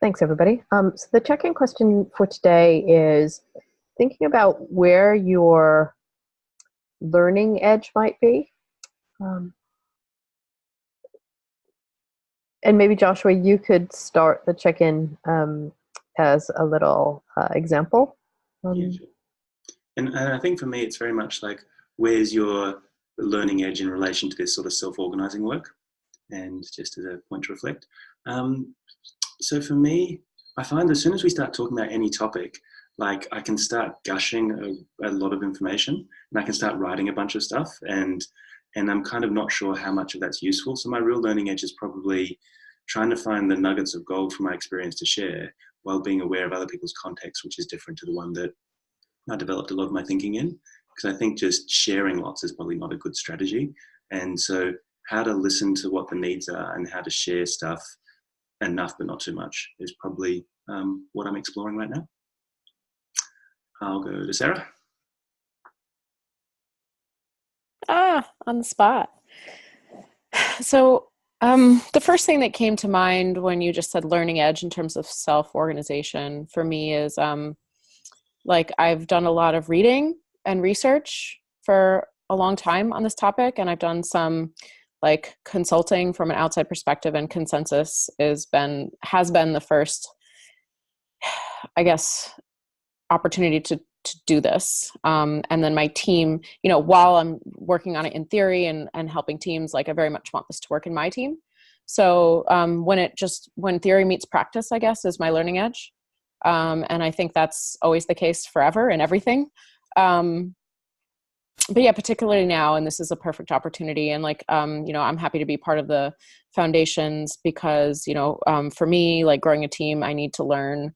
Thanks, everybody. So the check-in question for today is thinking about where your learning edge might be. Um, and maybe Joshua, you could start the check-in as a little example. Yeah, sure. And I think for me, it's very much like, where's your learning edge in relation to this sort of self-organizing work? And just as a point to reflect. So for me, I find as soon as we start talking about any topic, like I can start gushing a lot of information and I can start writing a bunch of stuff and I'm kind of not sure how much of that's useful. So my real learning edge is probably trying to find the nuggets of gold from my experience to share while being aware of other people's context, which is different to the one that I developed a lot of my thinking in. Because I think just sharing lots is probably not a good strategy. And so how to listen to what the needs are and how to share stuff enough but not too much is probably what I'm exploring right now. I'll go to Sarah. On the spot. So the first thing that came to mind when you just said learning edge in terms of self-organization for me is like I've done a lot of reading and research for a long time on this topic, and I've done some like consulting from an outside perspective, and consensus has been the first, I guess, opportunity to do this. And then my team, while I'm working on it in theory and helping teams, like I very much want this to work in my team. So when theory meets practice, I guess, is my learning edge. And I think that's always the case forever and everything. But yeah, particularly now, and this is a perfect opportunity. And like, I'm happy to be part of the foundations because, for me, like growing a team, I need to learn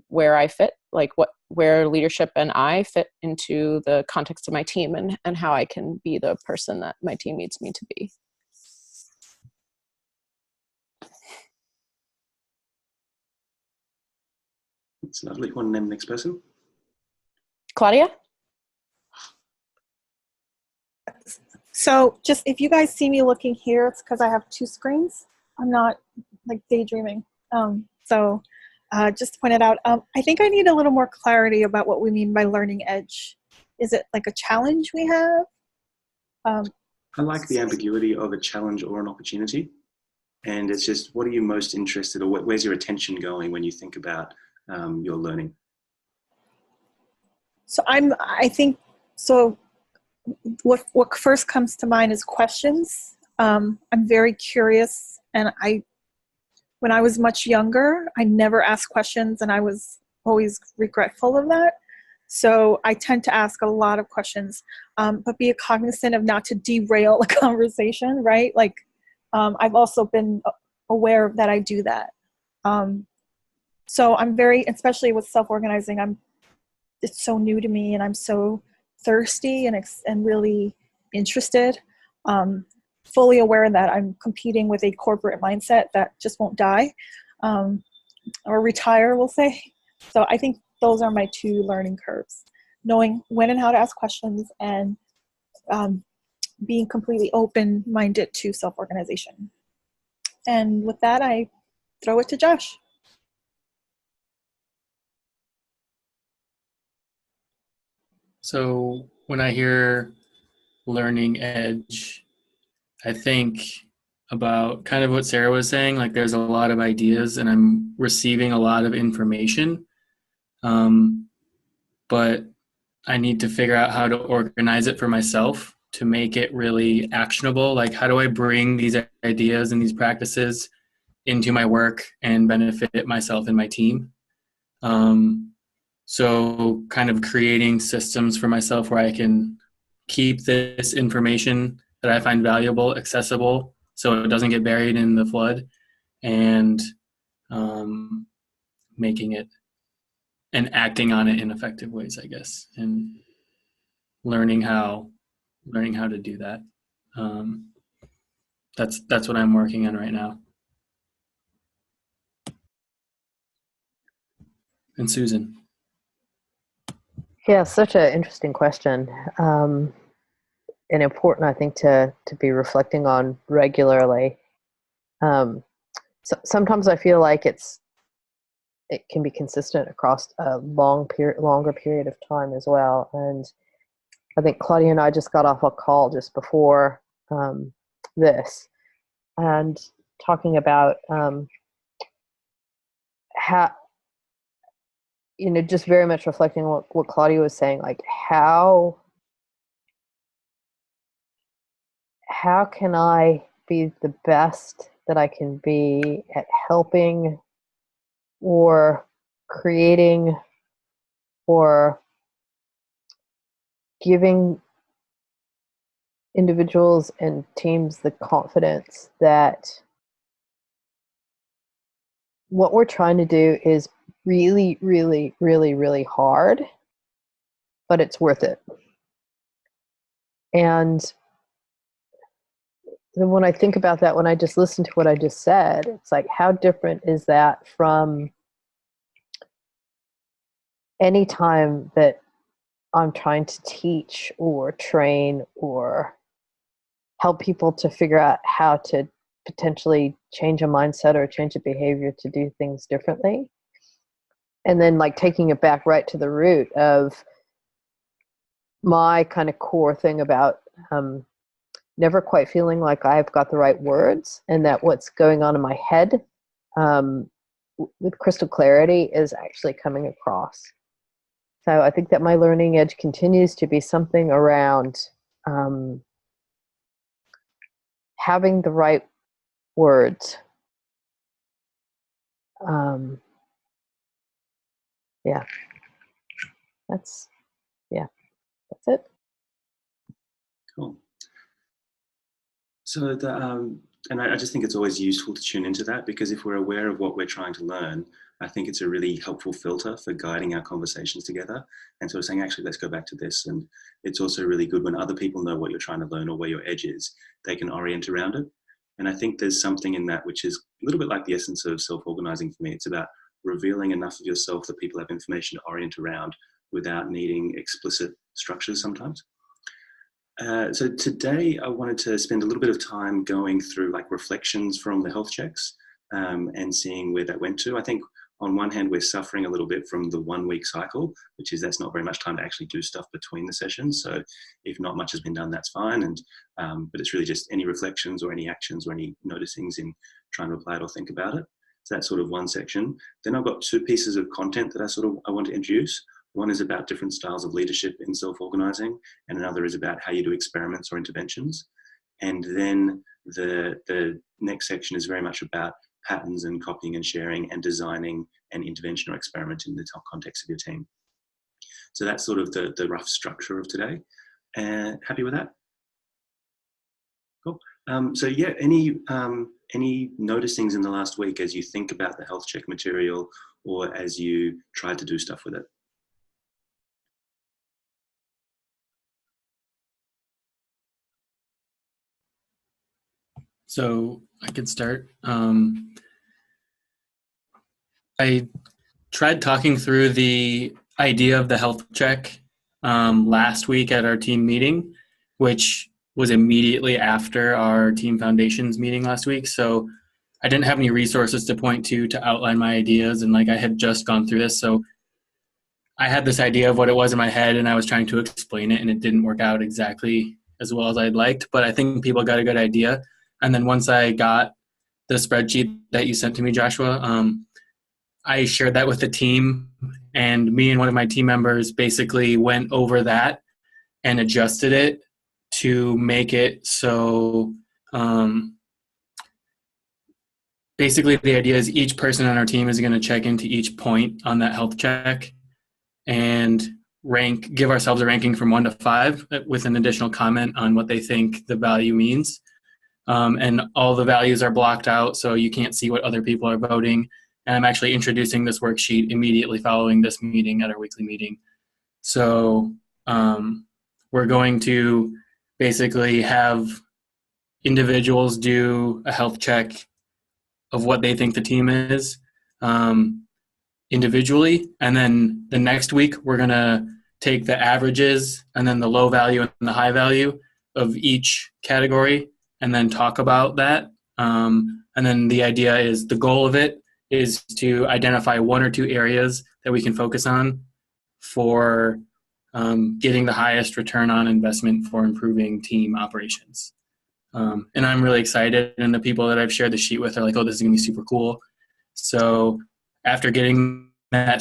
where I fit, like where leadership and I fit into the context of my team and how I can be the person that my team needs me to be. It's lovely. Want to name the next person? Claudia? So just if you guys see me looking here, it's because I have two screens. I'm not like daydreaming. Just to point it out, I think I need a little more clarity about what we mean by learning edge. Is it like a challenge we have? I like the ambiguity of a challenge or an opportunity. And it's just, what are you most interested, or where's your attention going when you think about your learning? So I think what first comes to mind is questions. I'm very curious, and when I was much younger, I never asked questions, and I was always regretful of that. So I tend to ask a lot of questions, but be cognizant of not to derail a conversation, right? Like, I've also been aware that I do that. So I'm very, especially with self-organizing, it's so new to me, and I'm so thirsty and really interested. Fully aware that I'm competing with a corporate mindset that just won't die or retire, we'll say. So I think those are my two learning curves: knowing when and how to ask questions, and being completely open-minded to self-organization. And with that, I throw it to Josh. So when I hear learning edge, I think about kind of what Sarah was saying, like there's a lot of ideas and I'm receiving a lot of information, but I need to figure out how to organize it for myself to make it really actionable. Like, how do I bring these ideas and these practices into my work and benefit myself and my team? So kind of creating systems for myself where I can keep this information that I find valuable, accessible, so it doesn't get buried in the flood, and making it and acting on it in effective ways, I guess, and learning how to do that. That's what I'm working on right now. And Susan. Yeah, such an interesting question. And important, I think, to be reflecting on regularly. sometimes I feel like it can be consistent across a longer period of time as well. And I think Claudia and I just got off a call just before this, and talking about how, just very much reflecting on what Claudia was saying, like how can I be the best that I can be at helping or creating or giving individuals and teams the confidence that what we're trying to do is really, really, really, really hard, but it's worth it. And then when I think about that, when I just listen to what I just said, it's like, how different is that from any time that I'm trying to teach or train or help people to figure out how to potentially change a mindset or change a behavior to do things differently. And then like taking it back right to the root of my kind of core thing about never quite feeling like I've got the right words, and that what's going on in my head with crystal clarity is actually coming across. So I think that my learning edge continues to be something around having the right words. Yeah, that's it. Cool. So and I just think it's always useful to tune into that, because if we're aware of what we're trying to learn, I think it's a really helpful filter for guiding our conversations together. And so saying, actually, let's go back to this. And it's also really good when other people know what you're trying to learn or where your edge is, they can orient around it. And I think there's something in that which is a little bit like the essence of self-organizing for me. It's about revealing enough of yourself that people have information to orient around without needing explicit structures sometimes. So today I wanted to spend a little bit of time going through like reflections from the health checks and seeing where that went to. I think on one hand, we're suffering a little bit from the 1 week cycle, which is that's not very much time to actually do stuff between the sessions. So if not much has been done, that's fine. And but it's really just any reflections or any actions or any noticings in trying to apply it or think about it. So that's sort of one section. Then I've got 2 pieces of content that I want to introduce. One is about different styles of leadership in self-organizing, and another is about how you do experiments or interventions. And then the next section is very much about patterns and copying and sharing and designing an intervention or experiment in the context of your team. So that's sort of the rough structure of today. Happy with that? Cool. So yeah, any noticings in the last week as you think about the health check material or as you try to do stuff with it? So I could start. I tried talking through the idea of the health check last week at our team meeting, which was immediately after our team foundations meeting last week. So I didn't have any resources to point to outline my ideas, and like I had just gone through this. So I had this idea of what it was in my head, and I was trying to explain it, and it didn't work out exactly as well as I'd liked, but I think people got a good idea. And then once I got the spreadsheet that you sent to me, Joshua, I shared that with the team, and me and one of my team members basically went over that and adjusted it to make it so basically the idea is each person on our team is going to check into each point on that health check and give ourselves a ranking from 1 to 5 with an additional comment on what they think the value means. And all the values are blocked out, so you can't see what other people are voting. And I'm actually introducing this worksheet immediately following this meeting at our weekly meeting. So we're going to basically have individuals do a health check of what they think the team is individually. And then the next week, we're going to take the averages and then the low value and the high value of each category and then talk about that And then the idea is, the goal of it is to identify 1 or 2 areas that we can focus on for getting the highest return on investment for improving team operations. And I'm really excited, and the people that I've shared the sheet with are like, oh, this is going to be super cool. So after getting that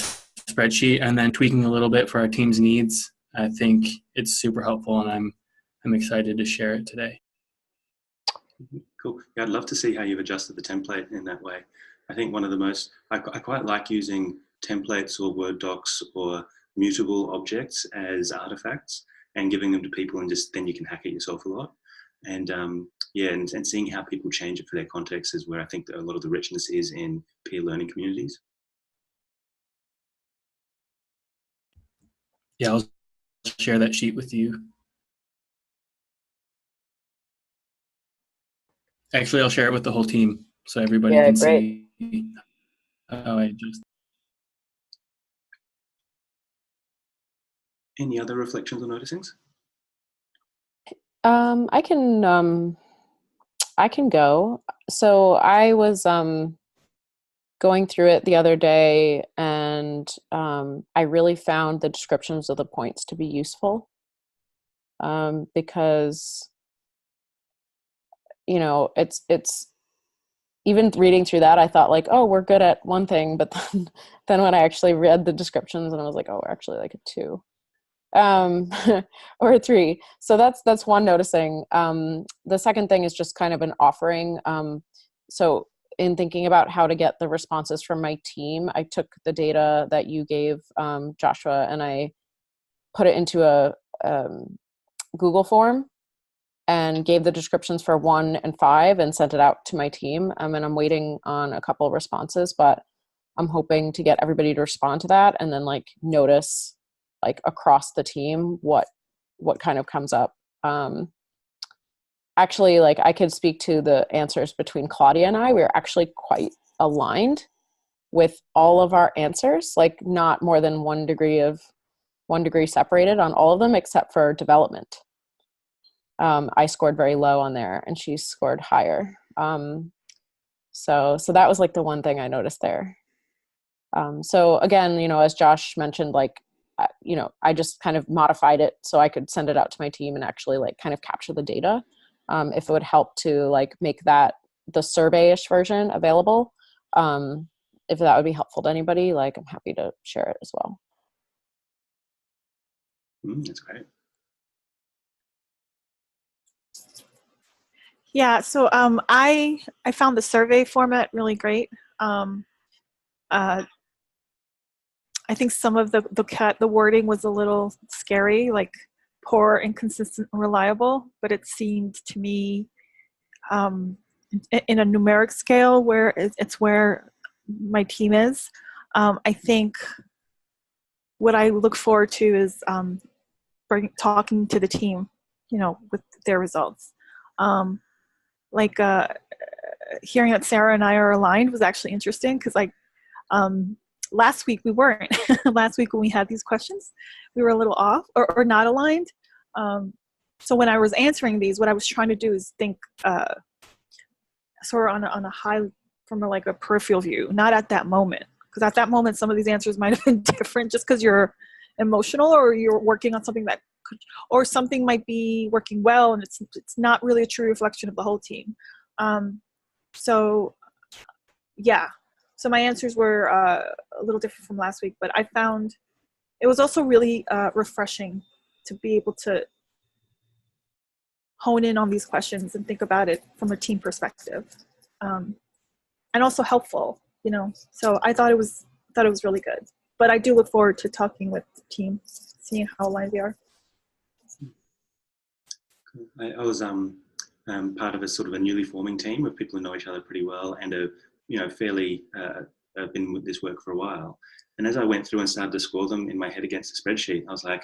spreadsheet and then tweaking a little bit for our team's needs, I think it's super helpful, and I'm excited to share it today. Cool. Yeah, I'd love to see how you've adjusted the template in that way. I think one of the most, I quite like using templates or Word docs or mutable objects as artifacts and giving them to people, and just then you can hack it yourself a lot. And yeah, and seeing how people change it for their context is where I think that a lot of the richness is in peer learning communities. Yeah, I'll share that sheet with you. Actually, I'll share it with the whole team so everybody can see how I adjust. Any other reflections or noticings? I can go. So I was going through it the other day, and I really found the descriptions of the points to be useful, because it's even reading through that, I thought like, oh, we're good at one thing, but then when I actually read the descriptions, and I was like, oh, we're actually like a 2 or a 3. So that's one noticing. The second thing is just kind of an offering. So in thinking about how to get the responses from my team, I took the data that you gave, Joshua, and I put it into a Google form and gave the descriptions for 1 and 5 and sent it out to my team. And I'm waiting on a couple of responses, but I'm hoping to get everybody to respond to that, and then like notice like across the team what kind of comes up. Actually, like I could speak to the answers between Claudia and I. We're actually quite aligned with all of our answers, like not more than 1 degree separated on all of them, except for development. I scored very low on there, and she scored higher. So that was like the one thing I noticed there. So again, as Josh mentioned, like, I just kind of modified it so I could send it out to my team and actually like kind of capture the data. If it would help to like make that the survey-ish version available, if that would be helpful to anybody, like I'm happy to share it as well. That's great. Yeah, so I found the survey format really great. I think some of the wording was a little scary, like poor, inconsistent, reliable, but it seemed to me in a numeric scale where it's where my team is. I think what I look forward to is talking to the team, with their results. Hearing that Sarah and I are aligned was actually interesting, because last week we weren't. Last week when we had these questions, we were a little off or not aligned. So when I was answering these, what I was trying to do is think sort of on a high, from like a peripheral view, not at that moment. Because at that moment, some of these answers might have been different just because you're emotional or you're working on something that could, or something might be working well and it's not really a true reflection of the whole team. So yeah, so my answers were a little different from last week, but I found it was also really refreshing to be able to hone in on these questions and think about it from a team perspective, and also helpful, So I thought it was really good. But I do look forward to talking with the team, seeing how aligned we are. I was part of a sort of a newly forming team of people who know each other pretty well and are fairly been with this work for a while. And as I went through and started to score them in my head against the spreadsheet, I was like,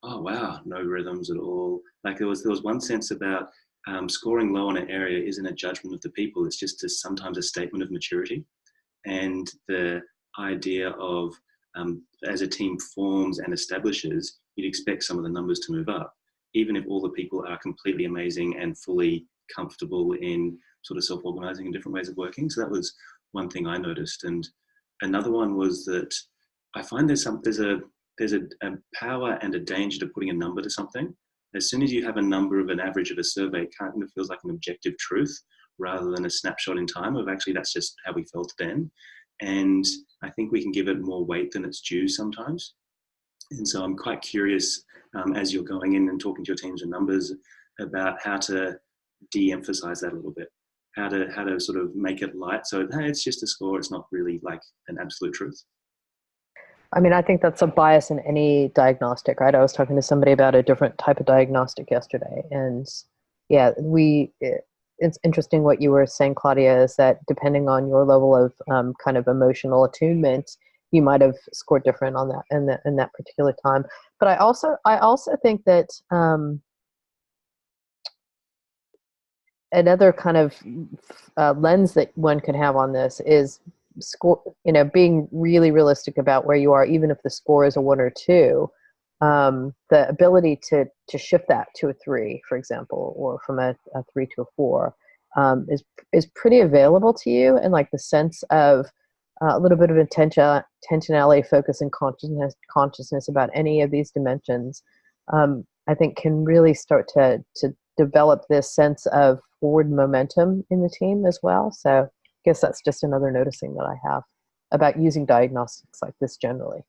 oh wow, no rhythms at all. Like there was one sense about scoring low on an area isn't a judgment of the people. It's just sometimes a statement of maturity. And the idea of as a team forms and establishes, you'd expect some of the numbers to move up, even if all the people are completely amazing and fully comfortable in sort of self-organizing and different ways of working. So that was one thing I noticed. And another one was that I find there's a power and a danger to putting a number to something. As soon as you have a number of an average of a survey, it kind of feels like an objective truth rather than a snapshot in time of actually that's just how we felt then. And I think we can give it more weight than its due sometimes. And so I'm quite curious as you're going in and talking to your teams and numbers about how to de-emphasize that a little bit, how to sort of make it light. So, hey, it's just a score. It's not really like an absolute truth. I mean, I think that's a bias in any diagnostic, right? I was talking to somebody about a different type of diagnostic yesterday. And yeah, it's interesting what you were saying, Claudia, is that depending on your level of kind of emotional attunement, you might have scored different on that in that particular time. But I also think that another kind of lens that one can have on this is being really realistic about where you are, even if the score is a 1 or 2. The ability to shift that to a 3, for example, or from a 3 to a 4 is pretty available to you, and like the sense of a little bit of intentionality, focus, and consciousness about any of these dimensions, I think can really start to develop this sense of forward momentum in the team as well. So I guess that's just another noticing that I have about using diagnostics like this generally.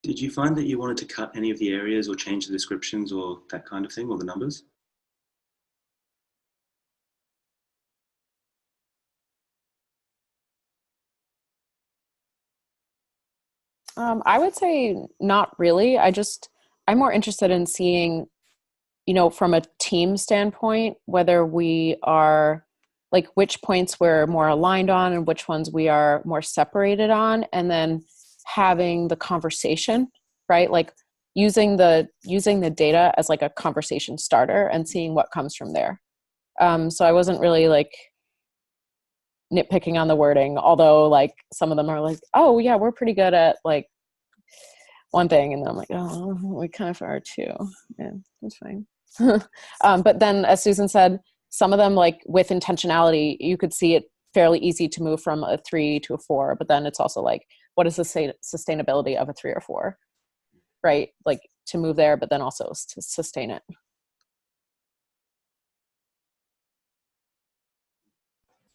Did you find that you wanted to cut any of the areas or change the descriptions or that kind of thing, or the numbers? I would say not really. I'm more interested in seeing, from a team standpoint, whether we are like which points we're more aligned on and which ones we are more separated on, and then having the conversation, right? Like using the data as like a conversation starter and seeing what comes from there. So I wasn't really like nitpicking on the wording, although like some of them are like, oh yeah, we're pretty good at like one thing, and then I'm like, oh, we kind of are too. Yeah, that's fine. But then, as Susan said, some of them, like with intentionality, you could see it fairly easy to move from a 3 to a 4. But then it's also like, what is the sustainability of a 3 or 4, right? Like to move there, but then also to sustain it.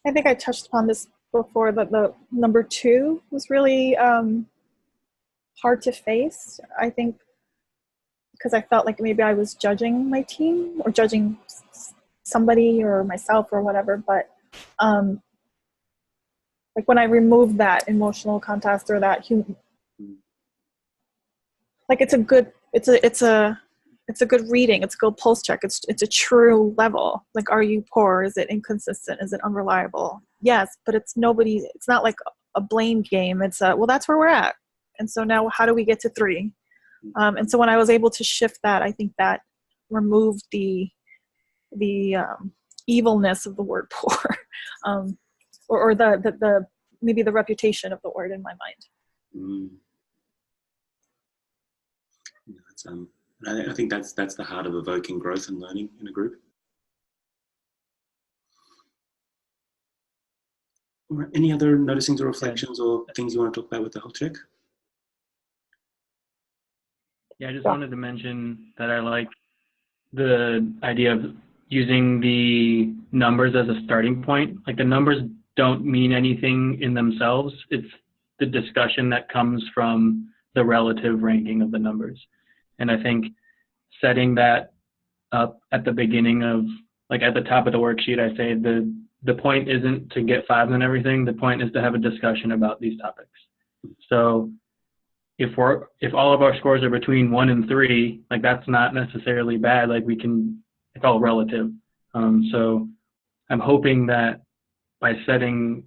I think I touched upon this before, that the number 2 was really hard to face. I think because I felt like maybe I was judging my team or judging somebody or myself or whatever. But like when I removed that emotional context or that like it's a good reading. It's a good pulse check. It's a true level. Like, are you poor? Is it inconsistent? Is it unreliable? Yes, but it's not like a blame game. It's well, that's where we're at. And so now how do we get to 3? And so when I was able to shift that, I think that removed the evilness of the word poor, or the maybe the reputation of the word in my mind. I think that's the heart of evoking growth and learning in a group. All right, any other noticings or reflections or things you want to talk about with the health check? Yeah, I just wanted to mention that I like the idea of using the numbers as a starting point. Like the numbers don't mean anything in themselves. It's the discussion that comes from the relative ranking of the numbers. And I think setting that up at the beginning of, like at the top of the worksheet, I say the point isn't to get 5s on everything. The point is to have a discussion about these topics. So if all of our scores are between 1 and 3, like that's not necessarily bad. Like it's all relative. So I'm hoping that by setting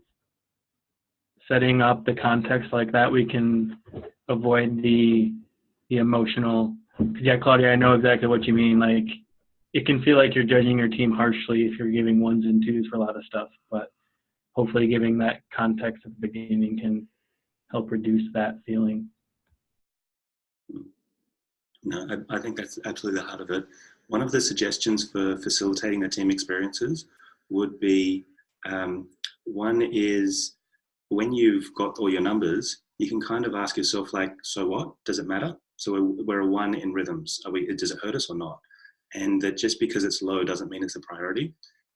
up the context like that, we can avoid the emotional. Yeah, Claudia, I know exactly what you mean. Like it can feel like you're judging your team harshly if you're giving 1s and 2s for a lot of stuff, but hopefully giving that context at the beginning can help reduce that feeling. No, I think that's absolutely the heart of it. One of the suggestions for facilitating the team experiences would be, one is when you've got all your numbers, you can kind of ask yourself like, so what? Does it matter? So we're a 1 in rhythms. Does it hurt us or not? And that just because it's low doesn't mean it's a priority.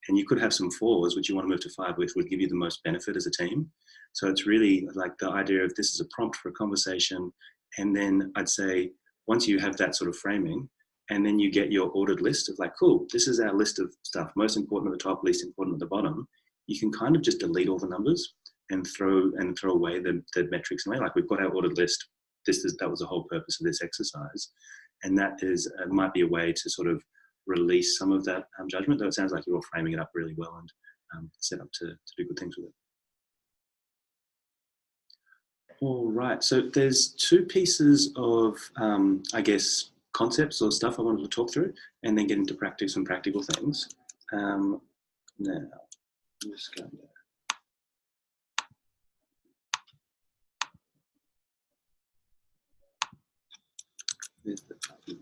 And you could have some 4s, which you want to move to 5 with, would give you the most benefit as a team. So it's really like the idea of this is a prompt for a conversation. And then I'd say, once you have that sort of framing, and then you get your ordered list of like, cool, this is our list of stuff, most important at the top, least important at the bottom. You can kind of just delete all the numbers and throw away the metrics away. Like, we've got our ordered list. That was the whole purpose of this exercise. And that is might be a way to sort of release some of that judgment, though it sounds like you're all framing it up really well and set up to do good things with it. All right, so there's 2 pieces of, I guess, concepts or stuff I wanted to talk through, and then get into some practical things. Now, I'm just going to... There's the button.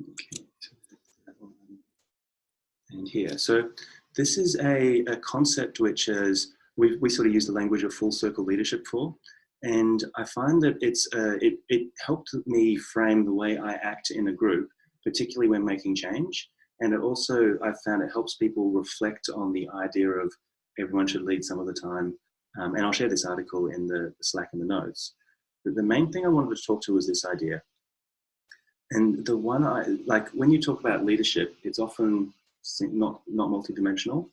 Okay, so that one. And here, so this is a concept which is, we sort of use the language of full circle leadership for, and I find that it helped me frame the way I act in a group, particularly when making change. And it also, I found it helps people reflect on the idea of everyone should lead some of the time. And I'll share this article in the Slack and the notes. But the main thing I wanted to talk to was this idea. And the one like when you talk about leadership, it's often not multidimensional.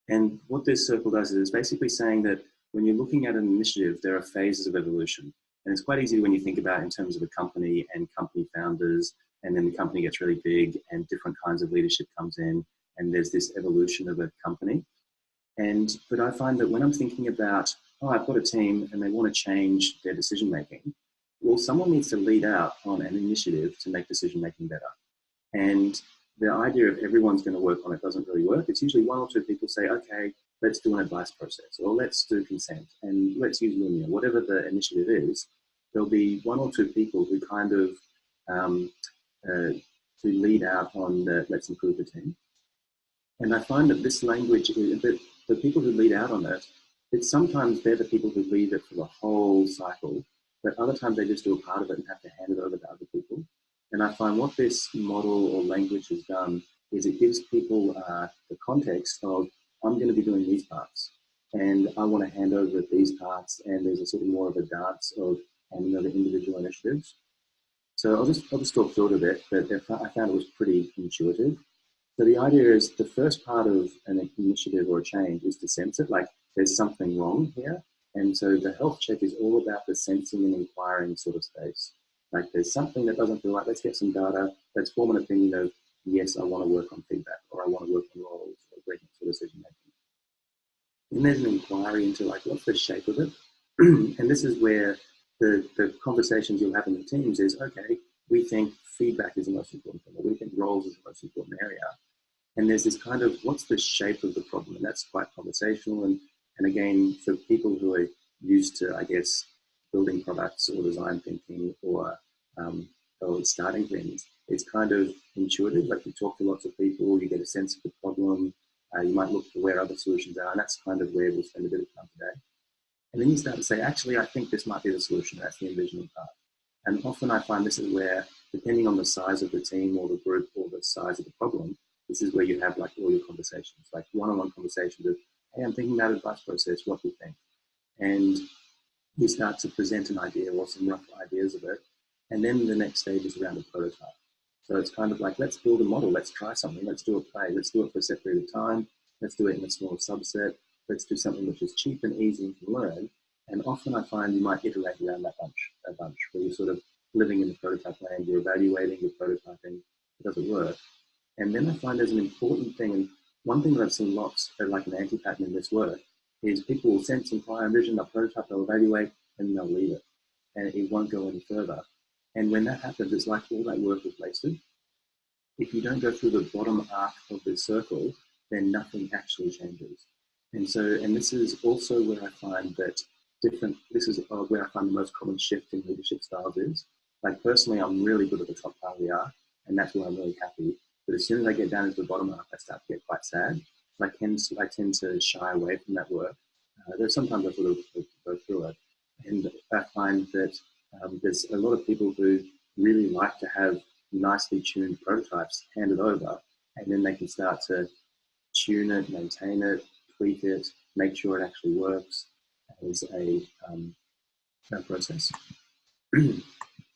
And what this circle does is basically saying that when you're looking at an initiative, there are phases of evolution. And it's quite easy when you think about in terms of a company and company founders, and then the company gets really big and different kinds of leadership comes in, and there's this evolution of a company. But I find that when I'm thinking about, oh, I've got a team and they want to change their decision making, well, someone needs to lead out on an initiative to make decision making better. And the idea of everyone's going to work on it doesn't really work. It's usually 1 or 2 people say, okay, let's do an advice process, or let's do consent, and let's use Lumia. Whatever the initiative is, there'll be 1 or 2 people who kind of to lead out on let's improve the team. And I find that this language, that the people who lead out on it, it's sometimes they're the people who lead it for the whole cycle, but other times they just do a part of it and have to hand it over to other people. And I find what this model or language has done is it gives people the context of, I'm going to be doing these parts, and I want to hand over these parts, and there's a sort of more of a dance of handing over individual initiatives. So I'll just talk through it a bit, but I found it was pretty intuitive. So the idea is the first part of an initiative or a change is to sense it, like there's something wrong here. And so the health check is all about the sensing and inquiring sort of space. Like there's something that doesn't feel right, let's get some data, let's form an opinion of, yes, I want to work on feedback, or I want to work on roles, or agreements for decision making. Then there's an inquiry into like, what's the shape of it? And this is where the conversations you'll have in the teams is, okay, we think feedback is the most important thing, or we think roles is the most important area. And there's this kind of, what's the shape of the problem? And that's quite conversational. And again, for people who are used to, I guess, building products or design thinking or starting things, it's kind of intuitive. Like you talk to lots of people, you get a sense of the problem, you might look for where other solutions are, and that's kind of where we'll spend a bit of time today. And then you start to say, actually, I think this might be the solution. That's the envisioning part. And often I find this is where, depending on the size of the team or the group or the size of the problem, this is where you have like all your conversations, like one-on-one conversations of, hey, I'm thinking about advice process, what do you think? And you start to present an idea or some rough ideas of it. And then the next stage is around a prototype. So it's kind of like, let's build a model, let's try something, let's do a play, let's do it for a set period of time, let's do it in a small subset, let's do something which is cheap and easy and can learn. And often I find you might iterate around that bunch where you're sort of living in the prototype land, you're evaluating, you're prototyping, it doesn't work. And then I find there's an important thing, and one thing that I've seen lots, like an anti-pattern in this work, is people will sense, inquire, envision, they'll prototype, they'll evaluate, and they'll leave it. And it won't go any further. And when that happens, it's like all that work is wasted. If you don't go through the bottom arc of the circle, then nothing actually changes. And this is also where I find that this is where I find the most common shift in leadership styles is. Like personally, I'm really good at the top part of the arc, and that's where I'm really happy. But as soon as I get down into the bottom arc, I start to get quite sad. So I tend to shy away from that work. There's sometimes I sort of go through it, and I find that there's a lot of people who really like to have nicely tuned prototypes handed over, and then they can start to tune it, maintain it, tweak it, make sure it actually works as a process.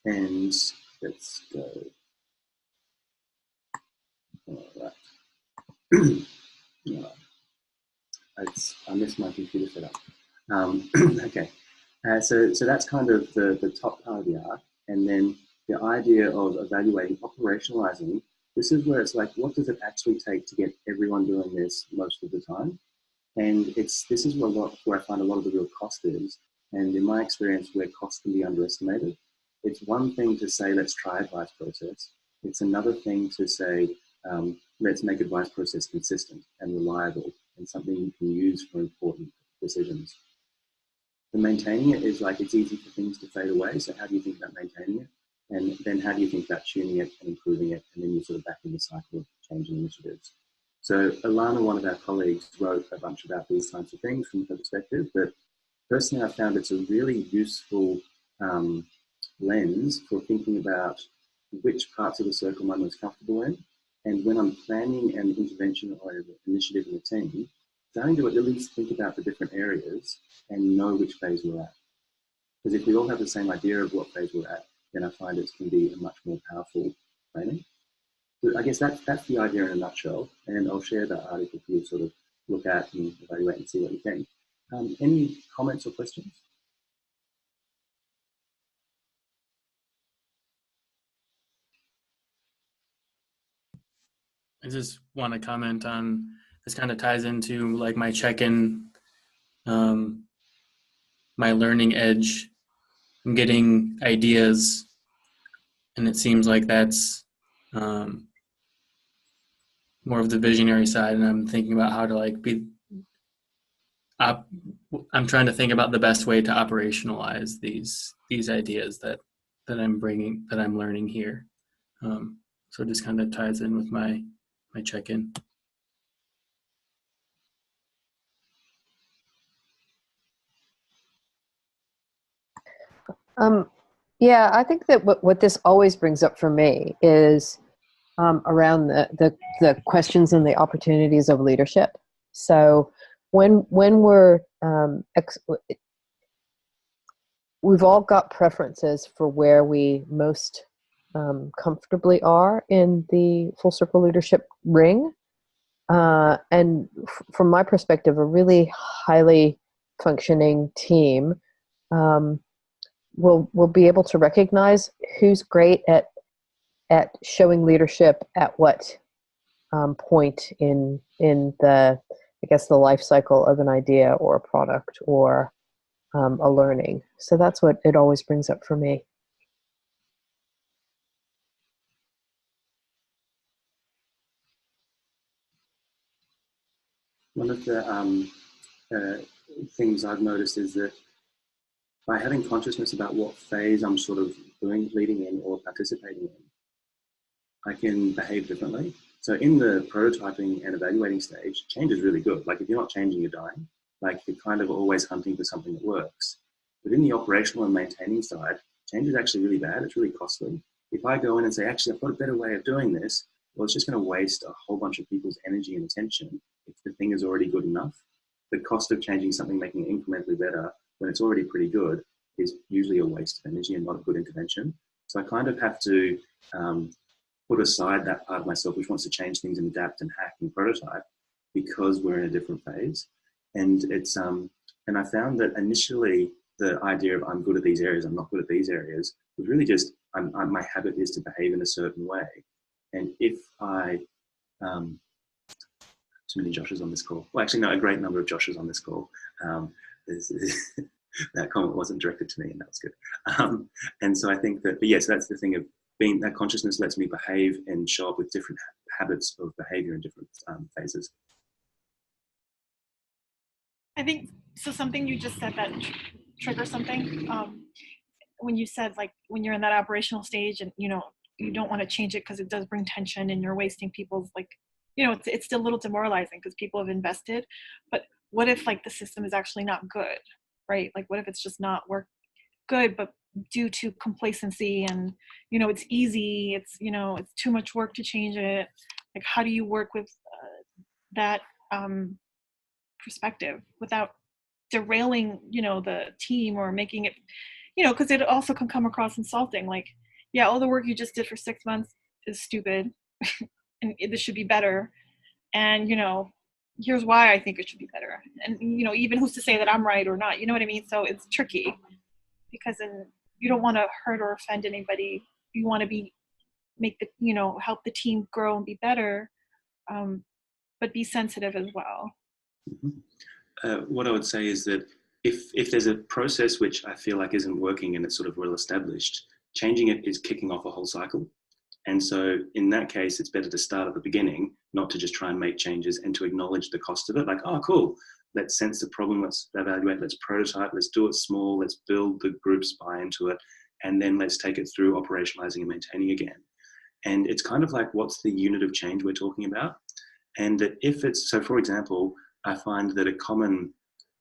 And let's go. All right. I missed my computer setup. Okay, so that's kind of the top part of the arc, and then the idea of evaluating, operationalizing. This is where it's like, what does it actually take to get everyone doing this most of the time? And this is where I find a lot of the real cost is. And in my experience, where cost can be underestimated, it's one thing to say, let's try advice process. It's another thing to say, let's make advice process consistent and reliable and something you can use for important decisions. The maintaining it is like, it's easy for things to fade away. So how do you think about maintaining it? And then how do you think about tuning it and improving it? And then you're sort of back in the cycle of changing initiatives. So Alana, one of our colleagues, wrote a bunch about these kinds of things from her perspective, but personally I found it's a really useful lens for thinking about which parts of the circle I'm most comfortable in. And when I'm planning an intervention or an initiative in a team, starting to at least think about the different areas and know which phase we're at. Because if we all have the same idea of what phase we're at, then I find it can be a much more powerful planning. So I guess that's the idea in a nutshell, and I'll share that article for you to sort of look at and evaluate and see what you think. Any comments or questions? I just want to comment on, this kind of ties into like my check-in, my learning edge. I'm getting ideas, and it seems like that's more of the visionary side, and I'm thinking about how to like I'm trying to think about the best way to operationalize these ideas that I'm learning here. So it just kind of ties in with my check-in. Yeah, I think that what this always brings up for me is around the questions and the opportunities of leadership. So when we're we've all got preferences for where we most comfortably are in the full circle leadership ring. And from my perspective, a really highly functioning team will be able to recognize who's great at showing leadership at what point in the, I guess, the life cycle of an idea or a product or a learning. So that's what it always brings up for me. One of the things I've noticed is that by having consciousness about what phase I'm sort of leading in or participating in, I can behave differently. So in the prototyping and evaluating stage, change is really good. Like if you're not changing, you're dying. Like you're kind of always hunting for something that works. But in the operational and maintaining side, change is actually really bad. It's really costly. If I go in and say, actually, I've got a better way of doing this, well, it's just going to waste a whole bunch of people's energy and attention if the thing is already good enough. The cost of changing something, making it incrementally better when it's already pretty good is usually a waste of energy and not a good intervention. So I kind of have to put aside that part of myself which wants to change things and adapt and hack and prototype because we're in a different phase. And it's and I found that initially the idea of I'm good at these areas, I'm not good at these areas was really just my habit is to behave in a certain way. And if I too many Joshes on this call. Well, actually, no, a great number of Joshes on this call. That comment wasn't directed to me, and that was good. And so I think that, but yes, that's the thing of being that consciousness lets me behave and show up with different habits of behavior in different phases. I think so. Something you just said that trigger something. When you said, like, when you're in that operational stage and, you know, you don't want to change it because it does bring tension and you're wasting people's, like, you know, it's still a little demoralizing because people have invested. But what if, like, the system is actually not good, right? Like, what if it's just not good, but due to complacency and, you know, it's easy, it's, you know, it's too much work to change it. Like, how do you work with that perspective without derailing, you know, the team or making it, you know, because it also can come across insulting. Like, yeah, all the work you just did for 6 months is stupid and this should be better. And, you know, here's why I think it should be better. And, you know, even who's to say that I'm right or not, you know what I mean? So it's tricky because then you don't want to hurt or offend anybody. You want to you know, help the team grow and be better, but be sensitive as well. What I would say is that if there's a process which I feel like isn't working and it's sort of well established, changing it is kicking off a whole cycle. And so in that case, it's better to start at the beginning, not to just try and make changes and to acknowledge the cost of it. Like, oh, cool, let's sense the problem, let's evaluate, let's prototype, let's do it small, let's build the group's buy into it, and then let's take it through operationalizing and maintaining again. And it's kind of like, what's the unit of change we're talking about? And that if it's, so for example, I find that a common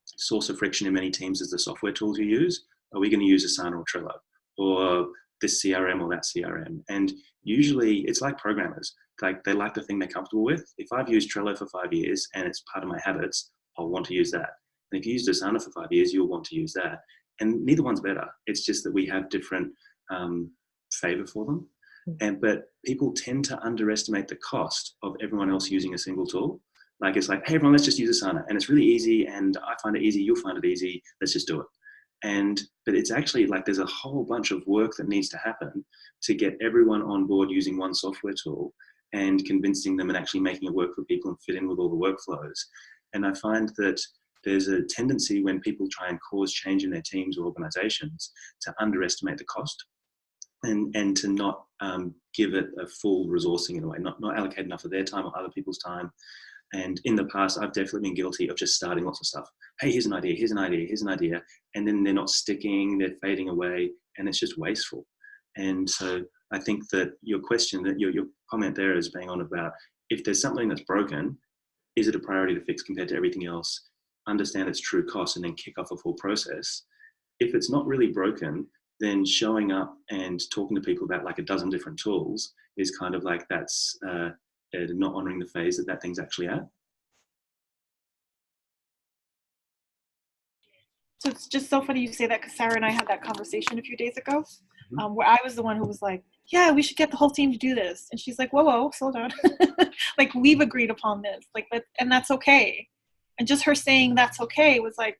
source of friction in many teams is the software tools you use. Are we going to use Asana or Trello or this CRM or that CRM? And usually it's like programmers, like they like the thing they're comfortable with. If I've used Trello for 5 years and it's part of my habits, I'll want to use that. And if you used Asana for 5 years, you'll want to use that. And neither one's better. It's just that we have different favor for them. But people tend to underestimate the cost of everyone else using a single tool. Like, it's like, hey, everyone, let's just use Asana. And it's really easy, and I find it easy, you'll find it easy, let's just do it. But it's actually like there's a whole bunch of work that needs to happen to get everyone on board using one software tool and convincing them and actually making it work for people and fit in with all the workflows. And I find that there's a tendency when people try and cause change in their teams or organizations to underestimate the cost and to not give it a full resourcing in a way, not allocate enough of their time or other people's time. And in the past, I've definitely been guilty of just starting lots of stuff. Hey, here's an idea, here's an idea, here's an idea. And then they're not sticking, they're fading away, and it's just wasteful. And so I think that your question, that your comment there is bang on about, if there's something that's broken, is it a priority to fix compared to everything else? Understand its true cost and then kick off a full process. If it's not really broken, then showing up and talking to people about like a dozen different tools is kind of like, that's not honoring the phase that thing's actually at. So it's just so funny you say that, because Sarah and I had that conversation a few days ago, where I was the one who was like, yeah, we should get the whole team to do this. And she's like, whoa, slow down. Like, we've agreed upon this, like, and that's okay. And just her saying that's okay was like,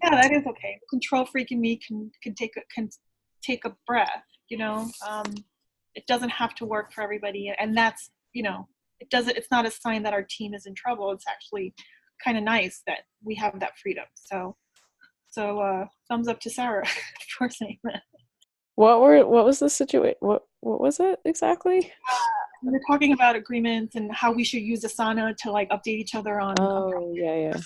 yeah, that is okay. Control freak in me can take a breath, you know. It doesn't have to work for everybody, and that's, you know, it's not a sign that our team is in trouble. It's actually kind of nice that we have that freedom. So thumbs up to Sarah for saying that. What was the situation? What was it exactly? We were talking about agreements and how we should use Asana to like update each other on yeah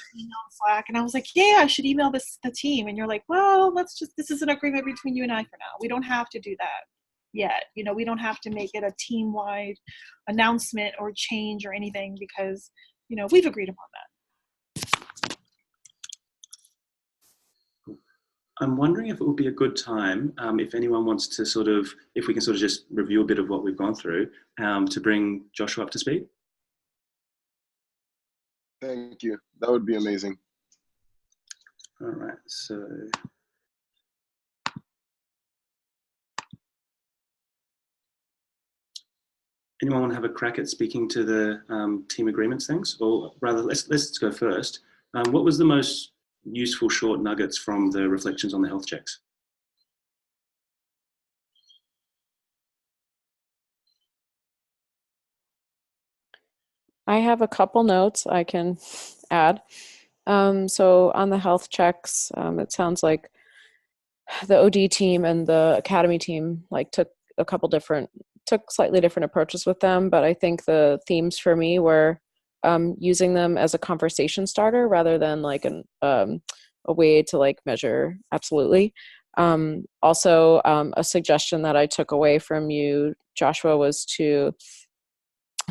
Slack. And I was like, yeah, I should email the team. And you're like, well, this is an agreement between you and I for now. We don't have to do that yet. You know, we don't have to make it a team-wide announcement or change or anything, because, you know, we've agreed upon that. I'm wondering if it would be a good time, if anyone wants to if we can just review a bit of what we've gone through, to bring Joshua up to speed. Thank you. That would be amazing. All right, so. Anyone want to have a crack at speaking to the team agreements things? Or rather, let's go first. What was the most useful short nuggets from the reflections on the health checks? I have a couple notes I can add. So on the health checks, it sounds like the OD team and the academy team took slightly different approaches with them, but I think the themes for me were using them as a conversation starter rather than like a way to like measure. Absolutely. Also, a suggestion that I took away from you, Joshua, was to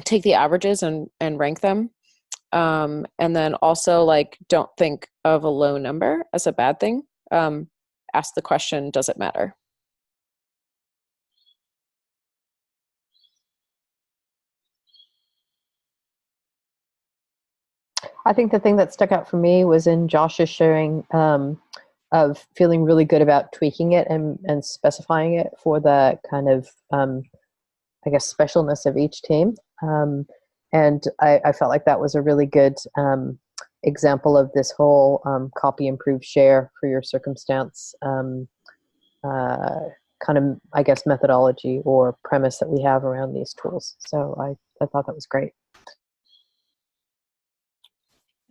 take the averages and rank them. And then also like, don't think of a low number as a bad thing. Ask the question, does it matter? I think the thing that stuck out for me was in Josh's sharing of feeling really good about tweaking it and specifying it for the kind of, I guess, specialness of each team. And I felt like that was a really good example of this whole copy, improve, share for your circumstance kind of, I guess, methodology or premise that we have around these tools. So I thought that was great.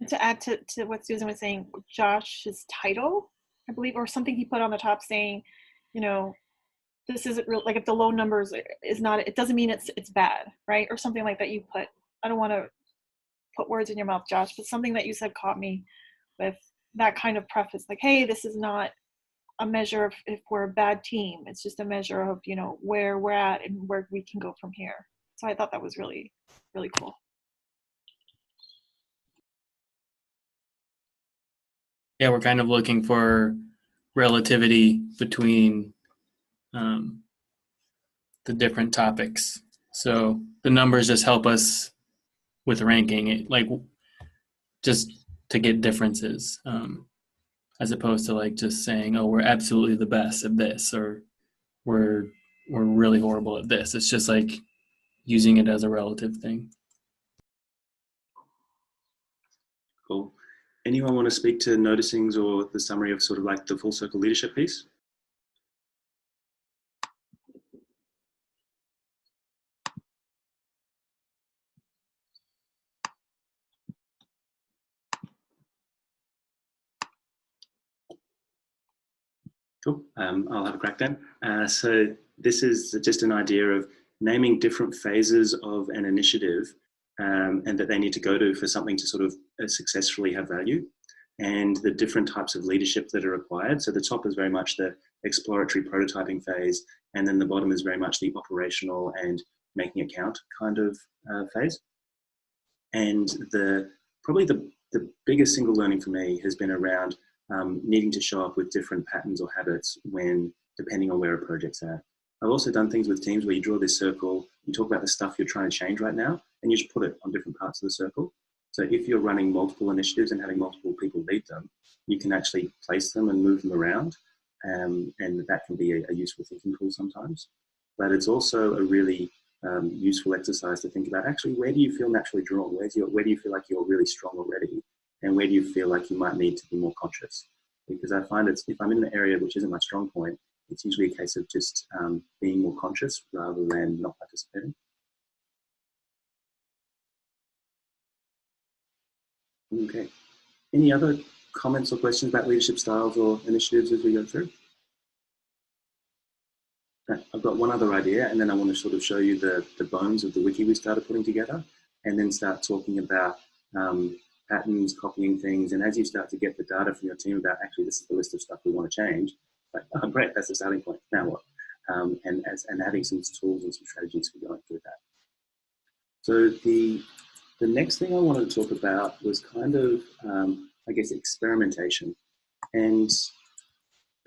To add to what Susan was saying, Josh's title, I believe, or something he put on the top saying, you know, this isn't real, like if the low numbers is not, it doesn't mean it's bad, right? Or something like that you put. I don't want to put words in your mouth, Josh, but something that you said caught me with that kind of preface, like, hey, this is not a measure of if we're a bad team. It's just a measure of, you know, where we're at and where we can go from here. So I thought that was really, really cool. Yeah, we're kind of looking for relativity between the different topics. So the numbers just help us with ranking it, like just to get differences, as opposed to like just saying, oh, we're absolutely the best at this, or we're really horrible at this. It's just like using it as a relative thing. Cool. Anyone want to speak to noticings or the summary of sort of like the full circle leadership piece? Cool. I'll have a crack then. So this is just an idea of naming different phases of an initiative and that they need to go to for something to sort of successfully have value, and the different types of leadership that are required. So the top is very much the exploratory prototyping phase, and then the bottom is very much the operational and making it count kind of phase. And probably the biggest single learning for me has been around needing to show up with different patterns or habits when, depending on where a project's at. I've also done things with teams where you draw this circle, you talk about the stuff you're trying to change right now, and you just put it on different parts of the circle. So if you're running multiple initiatives and having multiple people lead them, you can actually place them and move them around, and that can be a useful thinking tool sometimes. But it's also a really useful exercise to think about, actually, where do you feel naturally drawn? Where do you feel like you're really strong already? And where do you feel like you might need to be more conscious? Because I find if I'm in an area which isn't my strong point, it's usually a case of just being more conscious rather than not participating. Okay. Any other comments or questions about leadership styles or initiatives as we go through? Okay. I've got one other idea, and then I want to sort of show you the bones of the wiki we started putting together, and then start talking about patterns, copying things, and as you start to get the data from your team about, actually, this is the list of stuff we want to change, like, oh, great, that's the starting point, now what? And having some tools and some strategies for going through that. So the next thing I wanted to talk about was kind of, I guess, experimentation. And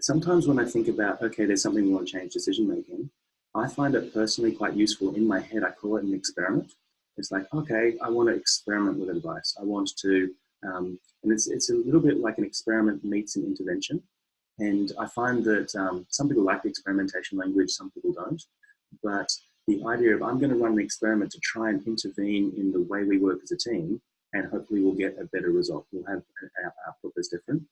sometimes when I think about, okay, there's something we want to change, decision making, I find it personally quite useful in my head. I call it an experiment. It's like, okay, I want to experiment with advice. I want to, and it's a little bit like an experiment meets an intervention. And I find that some people like the experimentation language, some people don't. But the idea of, I'm going to run an experiment to try and intervene in the way we work as a team, and hopefully we'll get a better result. We'll have an output that's different.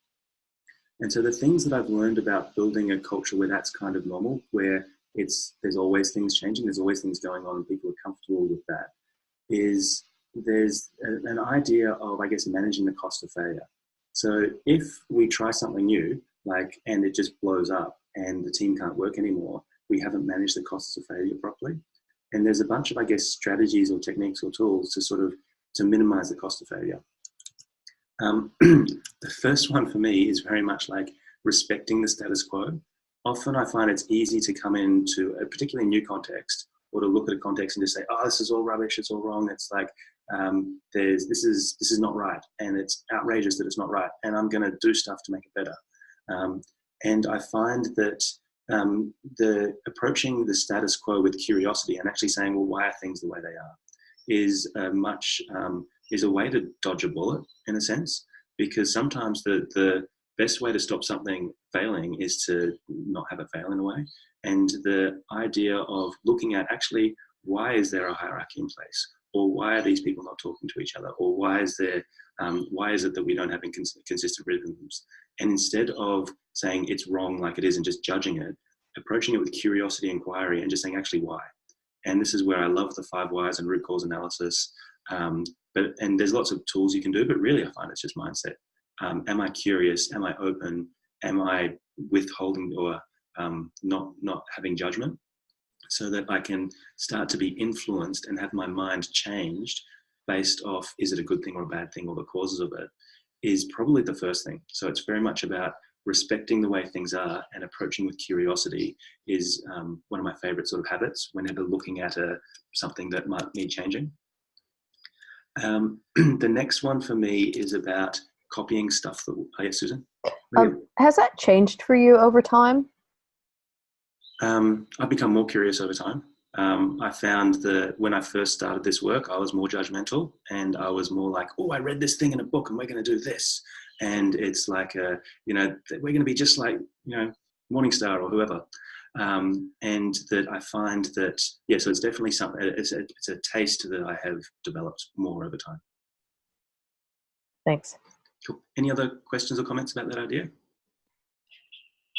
And so the things that I've learned about building a culture where that's kind of normal, where there's always things changing, there's always things going on, and people are comfortable with that, is there's an idea of, I guess, managing the cost of failure. So if we try something new, and it just blows up and the team can't work anymore, we haven't managed the costs of failure properly. And there's a bunch of, I guess, strategies or techniques or tools to minimize the cost of failure. The first one for me is very much like respecting the status quo. Often I find it's easy to come into a particularly new context, or to look at a context and just say, oh, this is all rubbish, it's all wrong. It's like, this is not right, and it's outrageous that it's not right, and I'm going to do stuff to make it better. And I find that the approaching the status quo with curiosity and actually saying, well, why are things the way they are, is a way to dodge a bullet in a sense, because sometimes the best way to stop something failing is to not have it fail in a way. And the idea of looking at actually, why is there a hierarchy in place? Or why are these people not talking to each other? Or why is it that we don't have consistent rhythms? And instead of saying it's wrong like it is and just judging it, approaching it with curiosity, inquiry, and just saying actually why. And this is where I love the 5 whys and root cause analysis. And there's lots of tools you can do, but really I find it's just mindset. Am I curious? Am I open? Am I withholding or not having judgment, so that I can start to be influenced and have my mind changed based off, is it a good thing or a bad thing, or the causes of it, is probably the first thing. So it's very much about respecting the way things are and approaching with curiosity is one of my favorite sort of habits whenever looking at something that might need changing. The next one for me is about copying stuff that, yes, Susan? Has that changed for you over time? I've become more curious over time. I found that when I first started this work, I was more judgmental, and I was more like, oh, I read this thing in a book and we're going to do this. And it's like, we're going to be just like, Morningstar or whoever. And that I find that, so it's definitely something, it's a taste that I have developed more over time. Thanks. Cool. Any other questions or comments about that idea?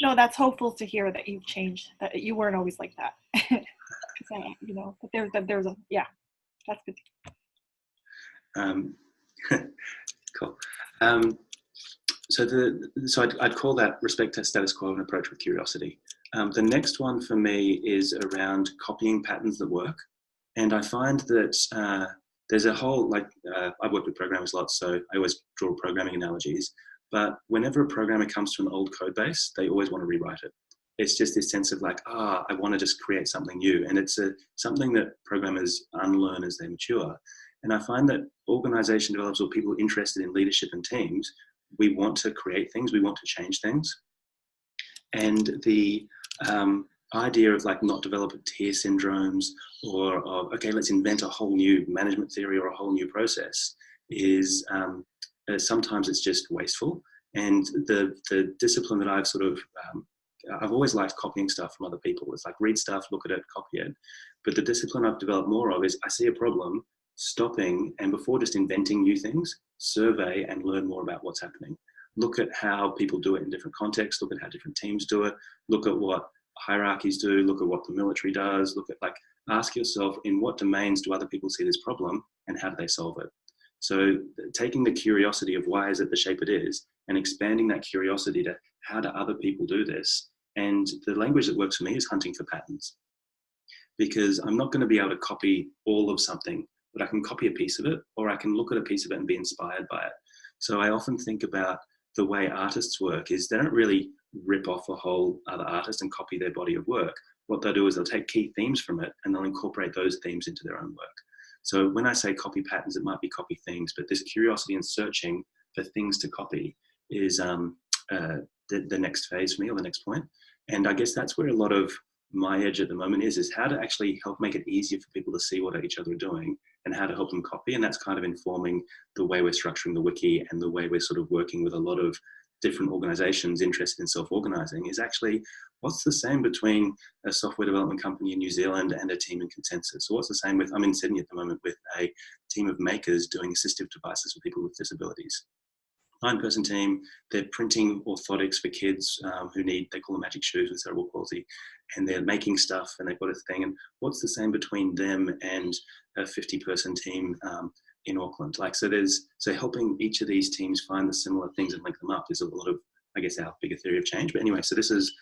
No, that's hopeful to hear that you've changed, that you weren't always like that. But there's a, yeah, that's good. Cool. So I'd call that respect to status quo and approach with curiosity. The next one for me is around copying patterns that work. And I find that there's a whole, I've worked with programmers a lot, so I always draw programming analogies. But whenever a programmer comes to an old code base, they always want to rewrite it. It's just this sense of like, I want to just create something new. And it's something that programmers unlearn as they mature. And I find that organization develops, or people interested in leadership and teams, we want to create things, we want to change things. And the idea of like not developing tier syndromes, or of, okay, let's invent a whole new management theory or a whole new process is sometimes it's just wasteful. And the discipline that I've sort of, I've always liked copying stuff from other people. It's like read stuff, look at it, copy it. But the discipline I've developed more of is I see a problem, stopping, and before just inventing new things, survey and learn more about what's happening. Look at how people do it in different contexts, look at how different teams do it, look at what hierarchies do, look at what the military does, look at ask yourself, in what domains do other people see this problem and how do they solve it? So taking the curiosity of why is it the shape it is and expanding that curiosity to how do other people do this? And the language that works for me is hunting for patterns, because I'm not going to be able to copy all of something, but I can copy a piece of it, or I can look at a piece of it and be inspired by it. So I often think about the way artists work is they don't really rip off a whole other artist and copy their body of work. What they'll do is they'll take key themes from it and they'll incorporate those themes into their own work. So when I say copy patterns, it might be copy themes, but this curiosity and searching for things to copy is the next phase for me, or the next point. And I guess that's where a lot of my edge at the moment is how to actually help make it easier for people to see what each other are doing and how to help them copy. And that's kind of informing the way we're structuring the wiki and the way we're sort of working with a lot of different organizations interested in self-organizing is actually what's the same between a software development company in New Zealand and a team in Consensus? So what's the same with, I'm in Sydney at the moment with a team of makers doing assistive devices for people with disabilities. 9-person team, they're printing orthotics for kids who need, they call them magic shoes with cerebral palsy, and they're making stuff and they've got a thing. And what's the same between them and a 50-person team in Auckland? So helping each of these teams find the similar things and link them up is a lot of, I guess, our bigger theory of change. But anyway, so this is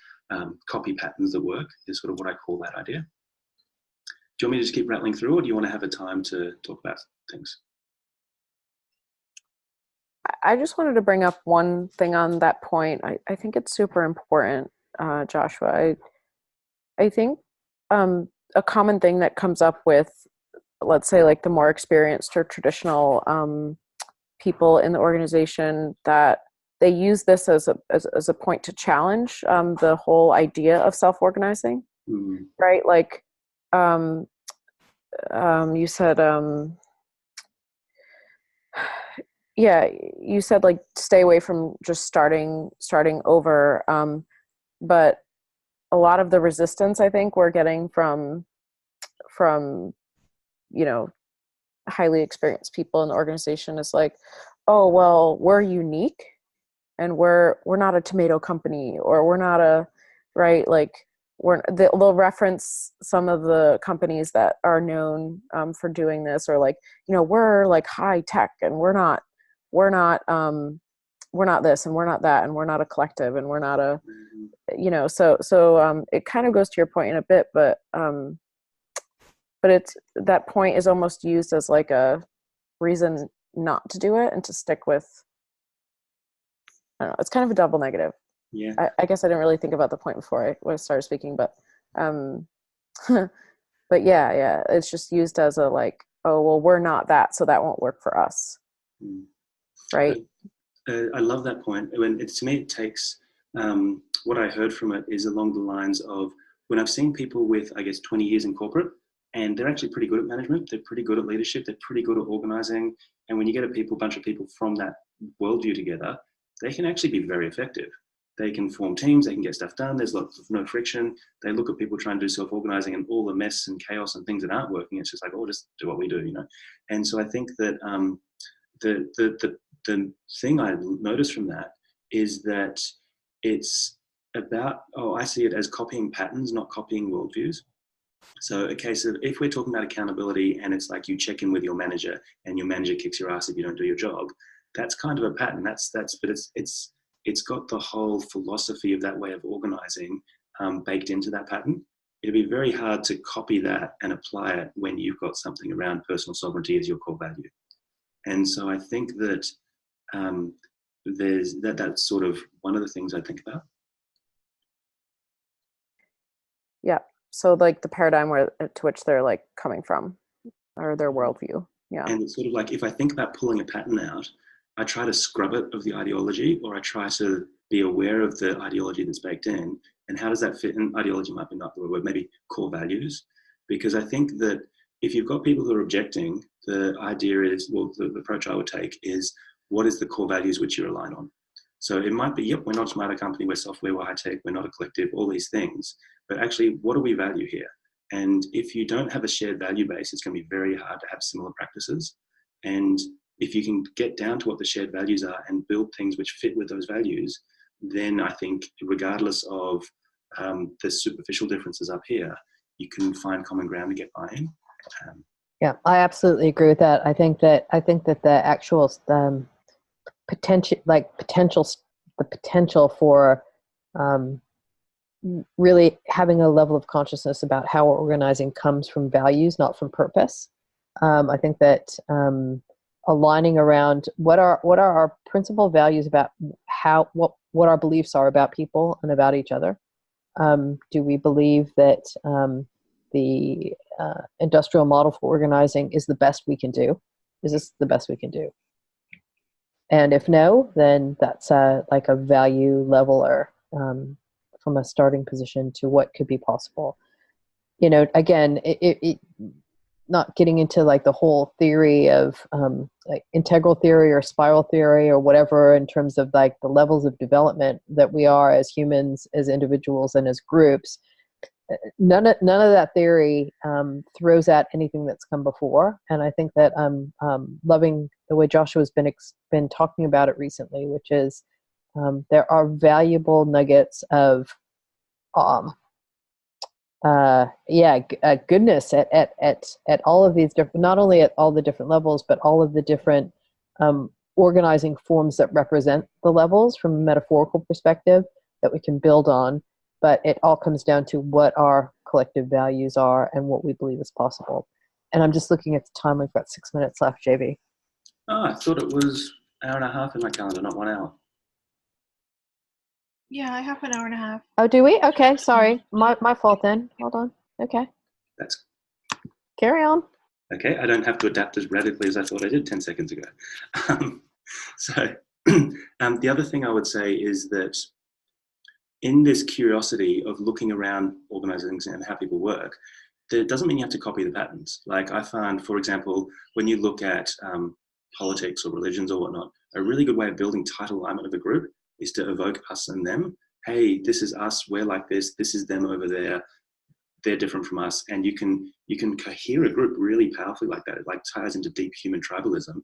copy patterns that work is sort of what I call that idea. Do you want me to just keep rattling through, or do you want to have a time to talk about things? I just wanted to bring up one thing on that point. I think it's super important, Joshua. I think a common thing that comes up with, let's say, like the more experienced or traditional people in the organization, that they use this as a point to challenge the whole idea of self-organizing, right? Like you said, yeah, you said like stay away from just starting over. But a lot of the resistance I think we're getting from highly experienced people in the organization is like, oh well, we're unique and we're not a tomato company, or we're not a, right, like they'll reference some of the companies that are known for doing this, or like, we're like high tech and we're not this and we're not that and we're not a collective and we're not a, so it kind of goes to your point in a bit, but it's, that point is almost used as like a reason not to do it and to stick with, I don't know, it's kind of a double negative. Yeah. I guess I didn't really think about the point before I started speaking, but but yeah, it's just used as a like, oh well, we're not that, so that won't work for us. Right. I love that point. To me, it takes, what I heard from it is along the lines of, when I've seen people with, I guess, 20 years in corporate, and they're actually pretty good at management, they're pretty good at leadership, they're pretty good at organizing. And when you get a bunch of people from that worldview together, they can actually be very effective. They can form teams, they can get stuff done, there's lots of no friction. They look at people trying to do self-organizing and all the mess and chaos and things that aren't working. It's just like, oh, just do what we do, And so I think that the thing I noticed from that is that it's about, I see it as copying patterns, not copying worldviews. So a case of, if we're talking about accountability and it's like you check in with your manager and your manager kicks your ass if you don't do your job, that's kind of a pattern. But it's got the whole philosophy of that way of organizing baked into that pattern. It'd be very hard to copy that and apply it when you've got something around personal sovereignty as your core value. And so I think that that's sort of one of the things I think about. Yeah. So like the paradigm to which they're like coming from, or their worldview. Yeah. And it's sort of like, if I think about pulling a pattern out, I try to scrub it of the ideology, or I try to be aware of the ideology that's baked in, and how does that fit in? Ideology might be not the word, maybe core values. Because I think that if you've got people who are objecting, the idea is, well, the approach I would take is, what is the core values which you align on? So it might be, yep, we're not a smarter company, we're software, we're high tech, we're not a collective, all these things. But actually, what do we value here? And if you don't have a shared value base, it's going to be very hard to have similar practices. And if you can get down to what the shared values are and build things which fit with those values, then I think regardless of the superficial differences up here, you can find common ground to get buy-in. Yeah, I absolutely agree with that. I think that the actual potential for really having a level of consciousness about how we're organizing comes from values, not from purpose. I think that aligning around what are our principal values about what our beliefs are about people and about each other. Do we believe that the industrial model for organizing is the best we can do? Is this the best we can do? And if no, then that's like a value leveler from a starting position to what could be possible. Again, it not getting into like the whole theory of like integral theory or spiral theory or whatever, in terms of like the levels of development that we are as humans, as individuals, and as groups. None of that theory throws out anything that's come before, and I think that I'm loving the way Joshua's been talking about it recently, which is there are valuable nuggets of goodness at all of these different, not only at all the different levels, but all of the different organizing forms that represent the levels from a metaphorical perspective that we can build on. But it all comes down to what our collective values are and what we believe is possible. And I'm just looking at the time. We've got 6 minutes left, JB. I thought it was hour and a half in my calendar, not 1 hour. Yeah, I have an hour and a half. Oh, do we? Okay, sorry. My fault then. Hold on. Okay. That's Carry on. okay. I don't have to adapt as radically as I thought I did 10 seconds ago. So the other thing I would say is that in this curiosity of looking around organizations and how people work, that doesn't mean you have to copy the patterns. Like I found, for example, when you look at politics or religions or whatnot, a really good way of building tight alignment of a group is to evoke us and them. Hey, this is us, we're like this is them over there, they're different from us. And you can cohere a group really powerfully like that. It like ties into deep human tribalism.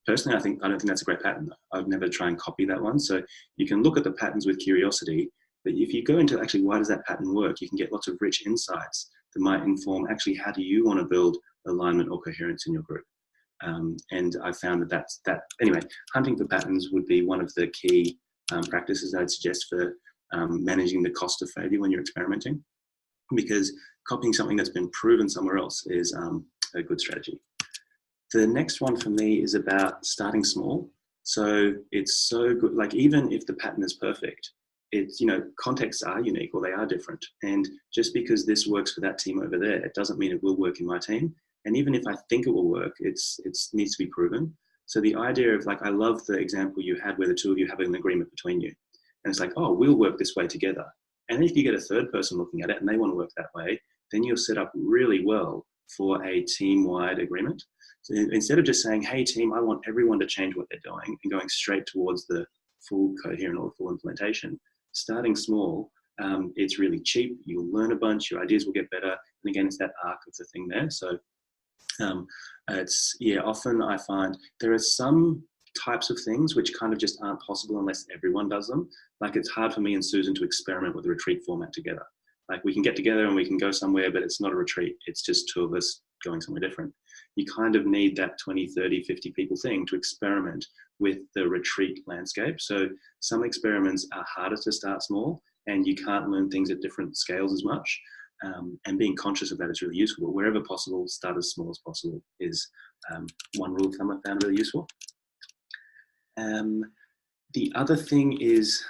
Personally, I don't think that's a great pattern. I'd never try and copy that one. So you can look at the patterns with curiosity, but if you go into actually why does that pattern work, you can get lots of rich insights that might inform actually how do you want to build alignment or coherence in your group. And I found that anyway, hunting for patterns would be one of the key practices I'd suggest for managing the cost of failure when you're experimenting, because copying something that's been proven somewhere else is a good strategy. The next one for me is about starting small. So it's so good, like even if the pattern is perfect, it's, contexts are unique or they are different. And just because this works for that team over there, it doesn't mean it will work in my team. And even if I think it will work, it needs to be proven. So the idea of I love the example you had where the two of you have an agreement between you. And it's like, oh, we'll work this way together. And if you get a third person looking at it and they want to work that way, then you'll set up really well for a team-wide agreement. So instead of just saying, hey team, I want everyone to change what they're doing and going straight towards the full coherent or full implementation, starting small, it's really cheap. You'll learn a bunch, your ideas will get better. And again, it's that arc of the thing there. So often I find there are some types of things which kind of just aren't possible unless everyone does them. Like it's hard for me and Susan to experiment with a retreat format together. Like we can get together and we can go somewhere, but it's not a retreat. It's just two of us going somewhere different. You kind of need that 20, 30, 50 people thing to experiment with the retreat landscape. So some experiments are harder to start small and you can't learn things at different scales as much. And being conscious of that is really useful. But wherever possible, start as small as possible is one rule of thumb I found really useful. The other thing is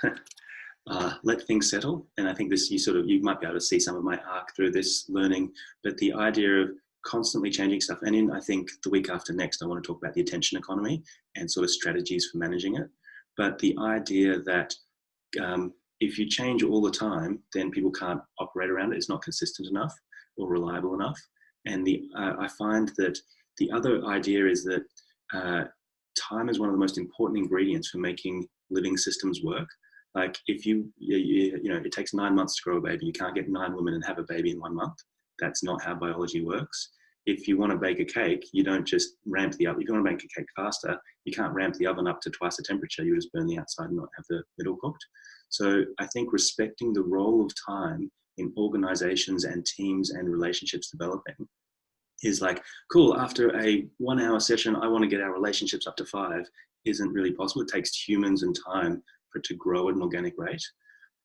let things settle. And I think this, you might be able to see some of my arc through this learning, but the idea of constantly changing stuff. And in, I think the week after next, I want to talk about the attention economy and sort of strategies for managing it. But the idea that if you change all the time, then people can't operate around it. It's not consistent enough or reliable enough. And I find that the other idea is that time is one of the most important ingredients for making living systems work. Like if it takes 9 months to grow a baby, you can't get 9 women and have a baby in 1 month. That's not how biology works. If you want to bake a cake, you don't just ramp the oven. If you want to make a cake faster, you can't ramp the oven up to twice the temperature. You just burn the outside and not have the middle cooked. So I think respecting the role of time in organizations and teams and relationships developing is like, cool, after a 1 hour session, I want to get our relationships up to 5 isn't really possible. It takes humans and time for it to grow at an organic rate.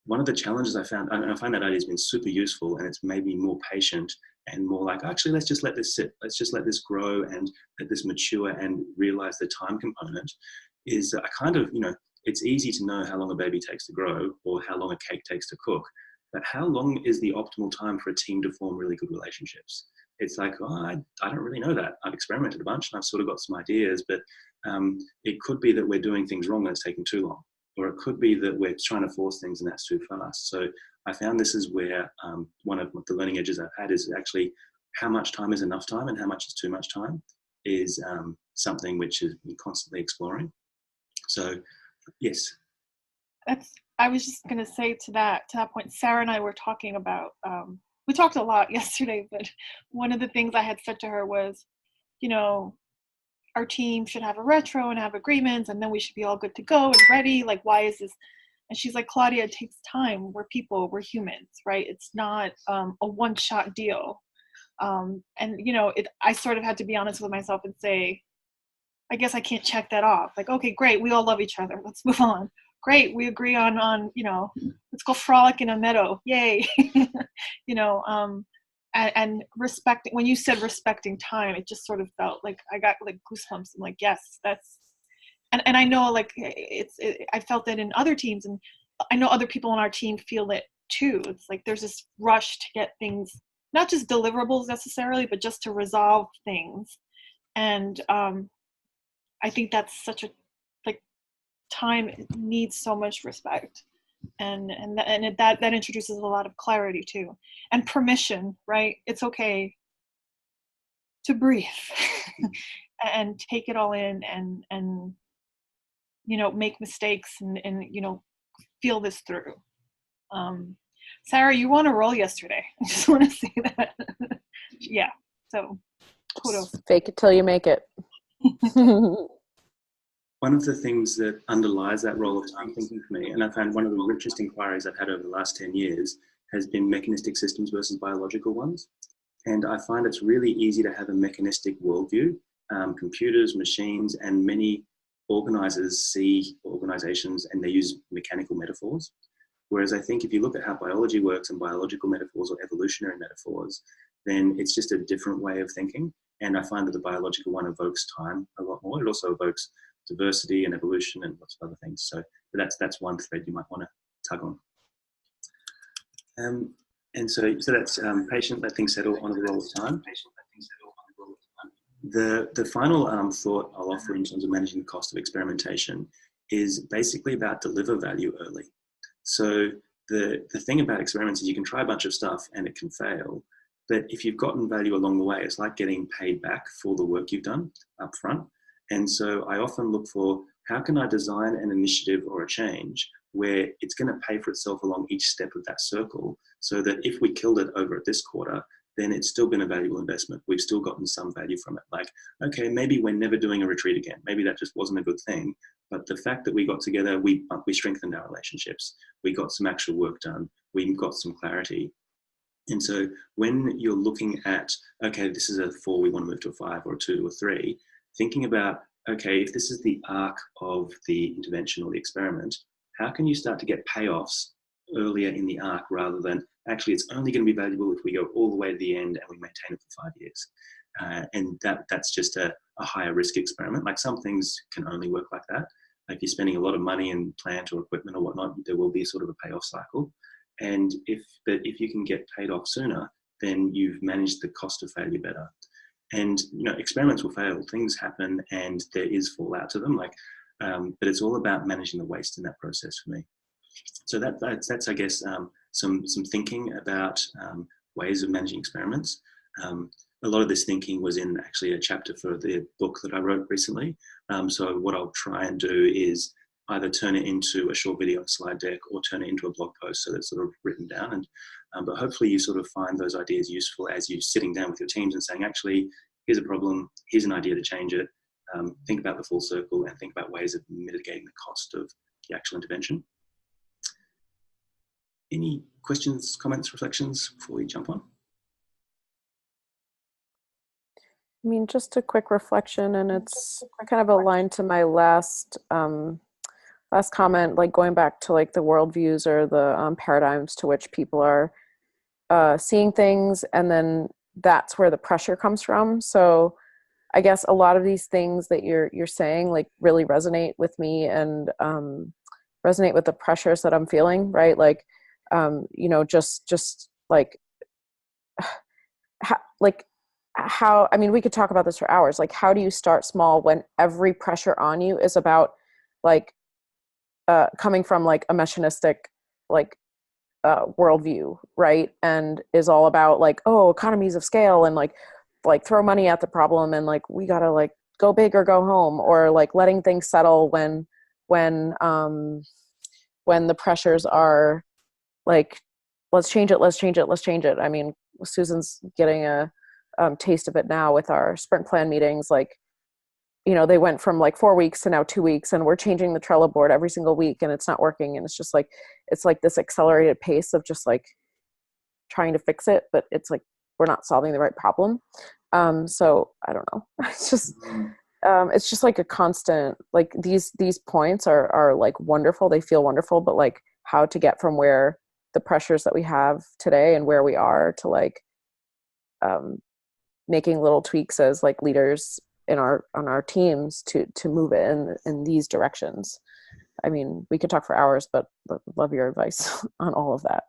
One of the challenges I found, and I find that idea has been super useful, and it's made me more patient and more like, actually, let's just let this sit. Let's just let this grow and let this mature and realize the time component is I kind of, it's easy to know how long a baby takes to grow or how long a cake takes to cook, but how long is the optimal time for a team to form really good relationships? It's like, I don't really know that. I've experimented a bunch and I've sort of got some ideas, but it could be that we're doing things wrong and it's taking too long. Or it could be that we're trying to force things and that's too fast. So I found this is where one of the learning edges I've had is actually how much time is enough time and how much is too much time is something which is constantly exploring. So, yes. I was just going to say to that point, Sarah and I were talking about, we talked a lot yesterday, but one of the things I had said to her was, our team should have a retro and have agreements, and then we should be all good to go and ready. Like, why is this? And she's like, Claudia, it takes time. We're people, we're humans, right? It's not a one-shot deal. And, I sort of had to be honest with myself and say, I guess I can't check that off. Like, okay, great. We all love each other. Let's move on. Great. We agree on, let's go frolic in a meadow. Yay. And respecting, when you said respecting time, it just sort of felt like I got like goosebumps. I'm like, yes, and I know like I felt it in other teams, and I know other people on our team feel it too. It's like there's this rush to get things, not just deliverables necessarily, but just to resolve things. And I think that's such a, like, time needs so much respect, and that introduces a lot of clarity too, and permission, right? It's okay to breathe and take it all in, and make mistakes, and feel this through. Sarah, you won a role yesterday. I just want to say that. Yeah, so kudos. Fake it till you make it. One of the things that underlies that role of time thinking for me, and I found one of the richest inquiries I've had over the last 10 years, has been mechanistic systems versus biological ones. And I find it's really easy to have a mechanistic worldview. Computers, machines, and many organizers see organizations and they use mechanical metaphors. Whereas I think if you look at how biology works and biological metaphors or evolutionary metaphors, then it's just a different way of thinking. And I find that the biological one evokes time a lot more. It also evokes diversity and evolution and lots of other things. So that's one thread you might want to tug on. And so that's patient, let things settle, on the roll of time. The final thought I'll offer in terms of managing the cost of experimentation is basically about deliver value early. So the thing about experiments is you can try a bunch of stuff and it can fail, but if you've gotten value along the way, it's like getting paid back for the work you've done up front. And so I often look for, how can I design an initiative or a change where it's going to pay for itself along each step of that circle, so that if we killed it over at this quarter, then it's still been a valuable investment. We've still gotten some value from it. Like, okay, maybe we're never doing a retreat again. Maybe that just wasn't a good thing. But the fact that we got together, we strengthened our relationships. We got some actual work done. We got some clarity. And so when you're looking at, okay, this is a 4, we want to move to a 5 or a 2 or 3, thinking about, okay, if this is the arc of the intervention or the experiment, how can you start to get payoffs earlier in the arc, rather than actually it's only going to be valuable if we go all the way to the end and we maintain it for 5 years. And that's just a higher risk experiment. Like, some things can only work like that. If you're spending a lot of money in plant or equipment or whatnot, there will be sort of a payoff cycle. And if you can get paid off sooner, then you've managed the cost of failure better. And experiments will fail, things happen, and there is fallout to them. But it's all about managing the waste in that process for me. So that's I guess some thinking about ways of managing experiments. A lot of this thinking was in actually a chapter for the book that I wrote recently. So what I'll try and do is either turn it into a short video slide deck or turn it into a blog post, so that's sort of written down. And but hopefully you sort of find those ideas useful as you're sitting down with your teams and saying, actually, here's a problem, here's an idea to change it. Think about the full circle and think about ways of mitigating the cost of the actual intervention. Any questions, comments, reflections before we jump on? I mean, just a quick reflection, and it's kind of aligned to my last comment, like going back to like the worldviews or the paradigms to which people are seeing things, and then that's where the pressure comes from. So I guess a lot of these things that you're saying like really resonate with me, and resonate with the pressures that I'm feeling, right? Like, just like, how, I mean, we could talk about this for hours. Like, how do you start small when every pressure on you is about like coming from like a messianistic like worldview, right? And is all about like, oh, economies of scale, and like throw money at the problem, and like we gotta like go big or go home, or like letting things settle when the pressures are like, let's change it. I mean, Susan's getting a taste of it now with our sprint plan meetings. Like, they went from like 4 weeks to now 2 weeks, and we're changing the Trello board every single week, and it's not working. And it's just like, it's like this accelerated pace of just like trying to fix it, but it's like, we're not solving the right problem. So I don't know. It's just like a constant, like these points are like wonderful. They feel wonderful, but like how to get from where the pressures that we have today and where we are to like, making little tweaks as like leaders in our on our teams to move it in these directions. I mean, we could talk for hours, but love your advice on all of that.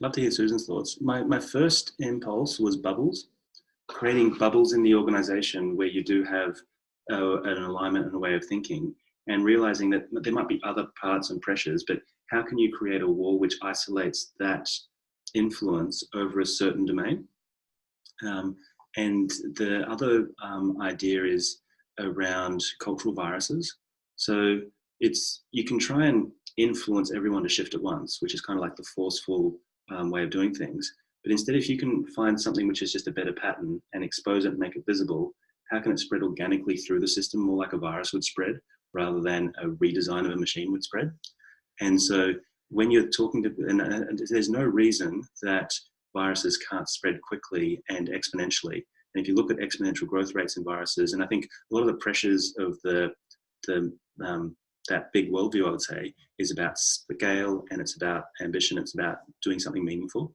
Love to hear Susan's thoughts. My first impulse was bubbles, creating bubbles in the organization where you do have an alignment and a way of thinking, and realizing that there might be other parts and pressures, but how can you create a wall which isolates that influence over a certain domain? And the other idea is around cultural viruses. So you can try and influence everyone to shift at once, which is kind of like the forceful way of doing things. But instead, if you can find something which is just a better pattern and expose it and make it visible, how can it spread organically through the system, more like a virus would spread, rather than a redesign of a machine would spread? And so when you're talking to, and there's no reason that viruses can't spread quickly and exponentially. And if you look at exponential growth rates in viruses, and I think a lot of the pressures of that big worldview, I would say, is about scale, and it's about ambition. It's about doing something meaningful.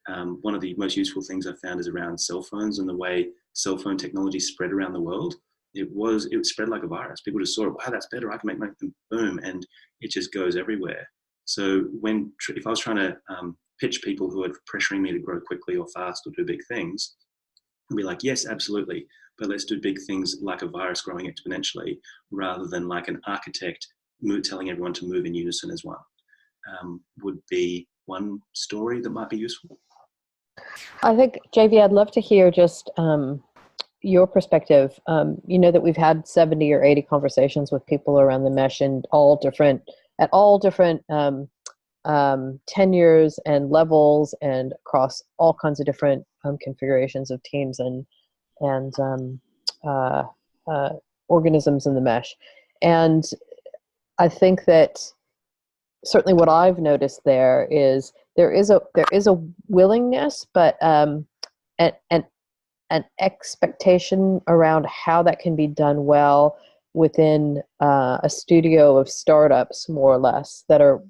One of the most useful things I've found is around cell phones and the way cell phone technology spread around the world. It spread like a virus. People just saw it. Wow, that's better. I can make my boom, and it just goes everywhere. So if I was trying to pitch people who are pressuring me to grow quickly or fast or do big things, I'd be like, yes, absolutely, but let's do big things like a virus growing exponentially, rather than like an architect telling everyone to move in unison as one. Would be one story that might be useful. I think, JV, I'd love to hear just your perspective. You know that we've had 70 or 80 conversations with people around the mesh and at all different tenures and levels and across all kinds of different configurations of teams and organisms in the mesh. And I think that certainly what I've noticed there is a willingness, but an expectation around how that can be done well within a studio of startups, more or less, that are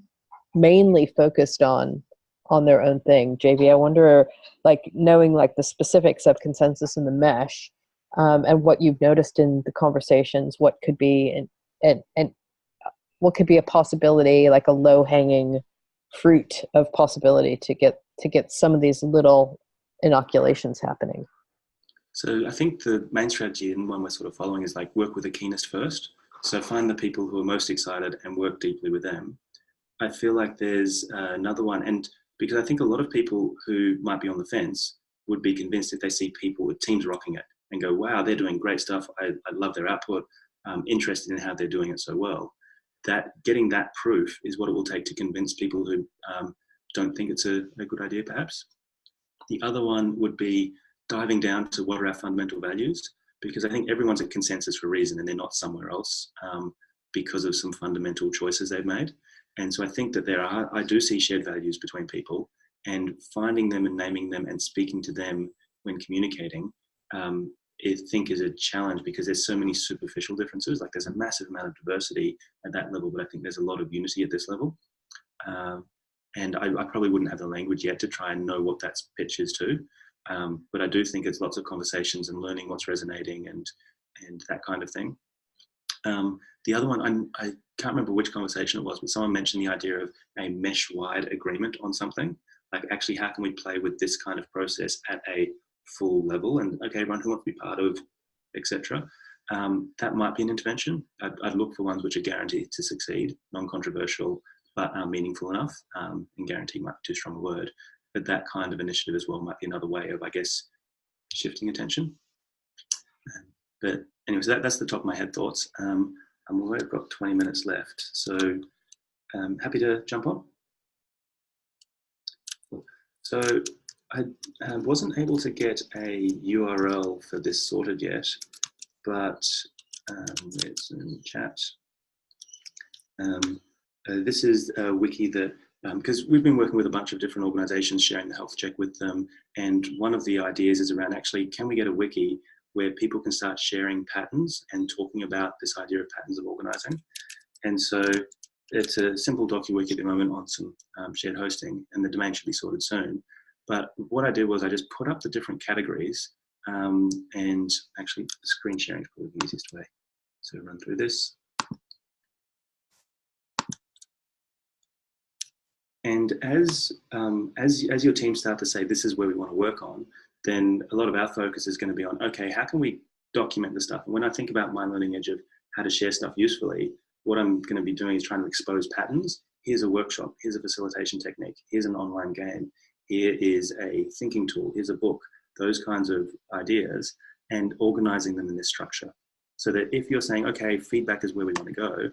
mainly focused on their own thing. JV, I wonder, like, knowing like the specifics of consensus in the mesh, and what you've noticed in the conversations, what could be and what could be a possibility, like a low-hanging fruit of possibility to get some of these little inoculations happening. So I think the main strategy, and one we're sort of following, is like work with the keenest first. So find the people who are most excited and work deeply with them. I feel like there's another one, and because I think a lot of people who might be on the fence would be convinced if they see people with teams rocking it and go, wow, they're doing great stuff. I love their output. I'm interested in how they're doing it so well. That getting that proof is what it will take to convince people who don't think it's a good idea, perhaps. The other one would be diving down to what are our fundamental values, because I think everyone's at consensus for a reason and they're not somewhere else because of some fundamental choices they've made. And so I think that I do see shared values between people, and finding them and naming them and speaking to them when communicating, I think is a challenge, because there's so many superficial differences. Like there's a massive amount of diversity at that level, but I think there's a lot of unity at this level. And I probably wouldn't have the language yet to try and know what that pitch is to. But I do think it's lots of conversations and learning what's resonating and that kind of thing. The other one, I can't remember which conversation it was, but someone mentioned the idea of a mesh-wide agreement on something. Like, actually, how can we play with this kind of process at a full level? And okay, everyone who wants to be part of, etc. That might be an intervention. I'd look for ones which are guaranteed to succeed, non-controversial, but are meaningful enough. And guarantee might be too strong a word, but that kind of initiative as well might be another way of, I guess, shifting attention. But anyway, so that's the top of my head thoughts. I've already got 20 minutes left, so happy to jump on. So I wasn't able to get a URL for this sorted yet, but it's in the chat. This is a wiki that, because we've been working with a bunch of different organizations, sharing the health check with them, and one of the ideas is around, actually, can we get a wiki where people can start sharing patterns and talking about this idea of patterns of organizing? And so it's a simple docu-wiki at the moment on some shared hosting, and the domain should be sorted soon. But what I did was I just put up the different categories And actually, screen sharing is probably the easiest way. So run through this. And as your team start to say, this is where we want to work on, then a lot of our focus is going to be on, okay, how can we document the stuff? And when I think about my learning edge of how to share stuff usefully, what I'm going to be doing is trying to expose patterns. Here's a workshop, here's a facilitation technique, here's an online game, here is a thinking tool, here's a book, those kinds of ideas, and organizing them in this structure. So that if you're saying, okay, feedback is where we want to go,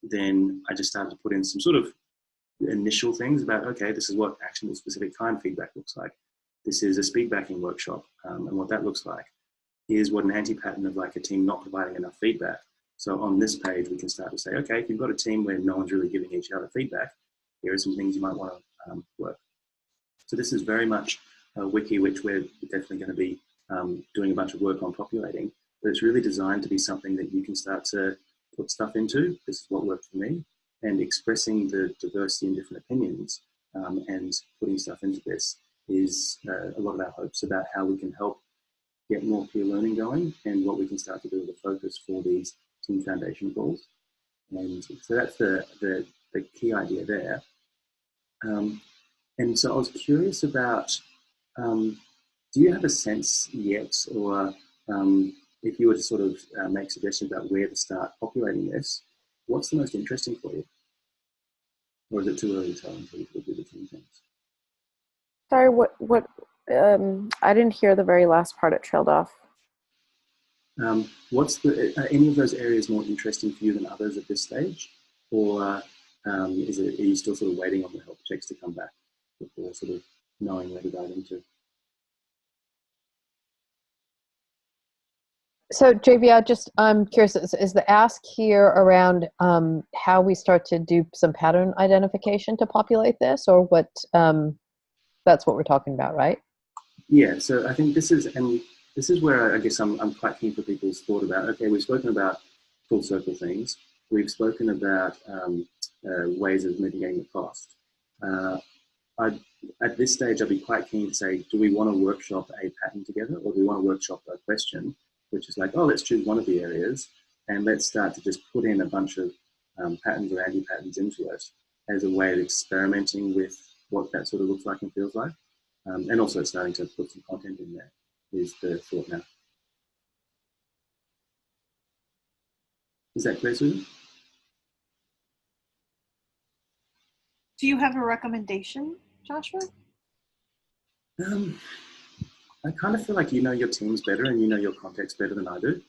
then I just started to put in some sort of initial things about, okay, this is what actionable specific time feedback looks like. This is a speed backing workshop, and what that looks like. Here's what an anti-pattern of like a team not providing enough feedback. So on this page, we can start to say, okay, if you've got a team where no one's really giving each other feedback, here are some things you might want to work. So this is very much a wiki, which we're definitely going to be doing a bunch of work on populating, but it's really designed to be something that you can start to put stuff into. This is what worked for me, and expressing the diversity and different opinions and putting stuff into this is a lot of our hopes about how we can help get more peer learning going and what we can start to do with a focus for these team foundation goals. And so that's the key idea there. And so I was curious about, do you have a sense yet, or if you were to sort of make suggestions about where to start populating this, what's the most interesting for you? Or is it too early to tell until you do the team things? Sorry, what, I didn't hear the very last part. It trailed off. What's any of those areas more interesting for you than others at this stage? Or are you still sort of waiting on the help checks to come back before sort of knowing where to dive into? So JV, I'm curious, is the ask here around how we start to do some pattern identification to populate this, or what, that's what we're talking about, right? Yeah, so I think this is where I guess I'm quite keen for people's thought about, okay, we've spoken about full circle things. We've spoken about ways of mitigating the cost. At this stage, I'd be quite keen to say, do we want to workshop a pattern together, or do we want to workshop a question, which is like, oh, let's choose one of the areas and let's start to just put in a bunch of patterns or anti-patterns into it as a way of experimenting with what that sort of looks like and feels like. And also starting to put some content in there is the thought now. Is that clear, Susan? Do you have a recommendation, Joshua? I kind of feel like you know your teams better and you know your context better than I do.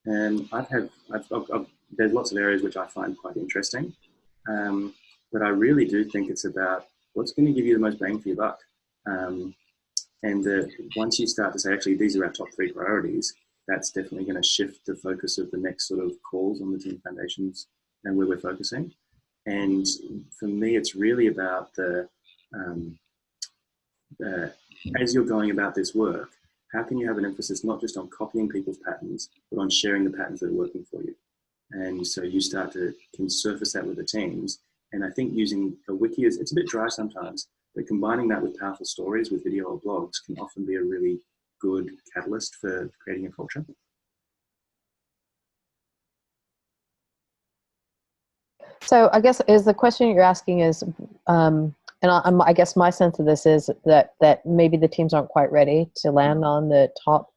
And there's lots of areas which I find quite interesting, but I really do think it's about what's going to give you the most bang for your buck. And once you start to say, actually, these are our top 3 priorities, that's definitely going to shift the focus of the next sort of calls on the team foundations and where we're focusing. And for me, it's really about as you're going about this work, how can you have an emphasis not just on copying people's patterns, but on sharing the patterns that are working for you? And so you start to can surface that with the teams. And I think using a wiki it's a bit dry sometimes, but combining that with powerful stories with video or blogs can often be a really good catalyst for creating a culture. So I guess is the question you're asking is, and I guess my sense of this is that maybe the teams aren't quite ready to land on the top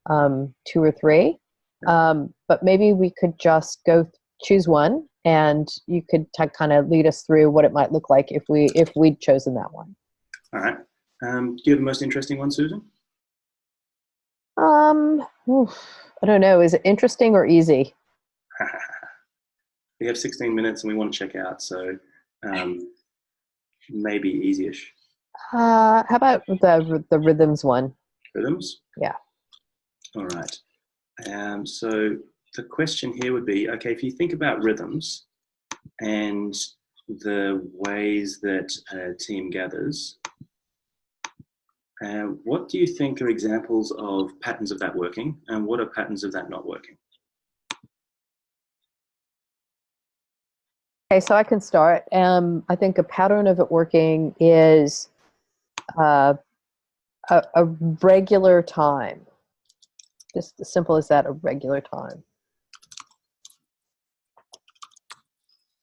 2 or 3, but maybe we could just choose one, and you could kind of lead us through what it might look like if we'd chosen that one. All right. Do you have the most interesting one, Susan? I don't know. Is it interesting or easy? We have 16 minutes and we want to check out, so maybe easy-ish. How about the rhythms one? Rhythms? Yeah. All right. So the question here would be, okay, if you think about rhythms and the ways that a team gathers, what do you think are examples of patterns of that working, and what are patterns of that not working? Okay, so I can start. I think a pattern of it working is A regular time. Just as simple as that, a regular time.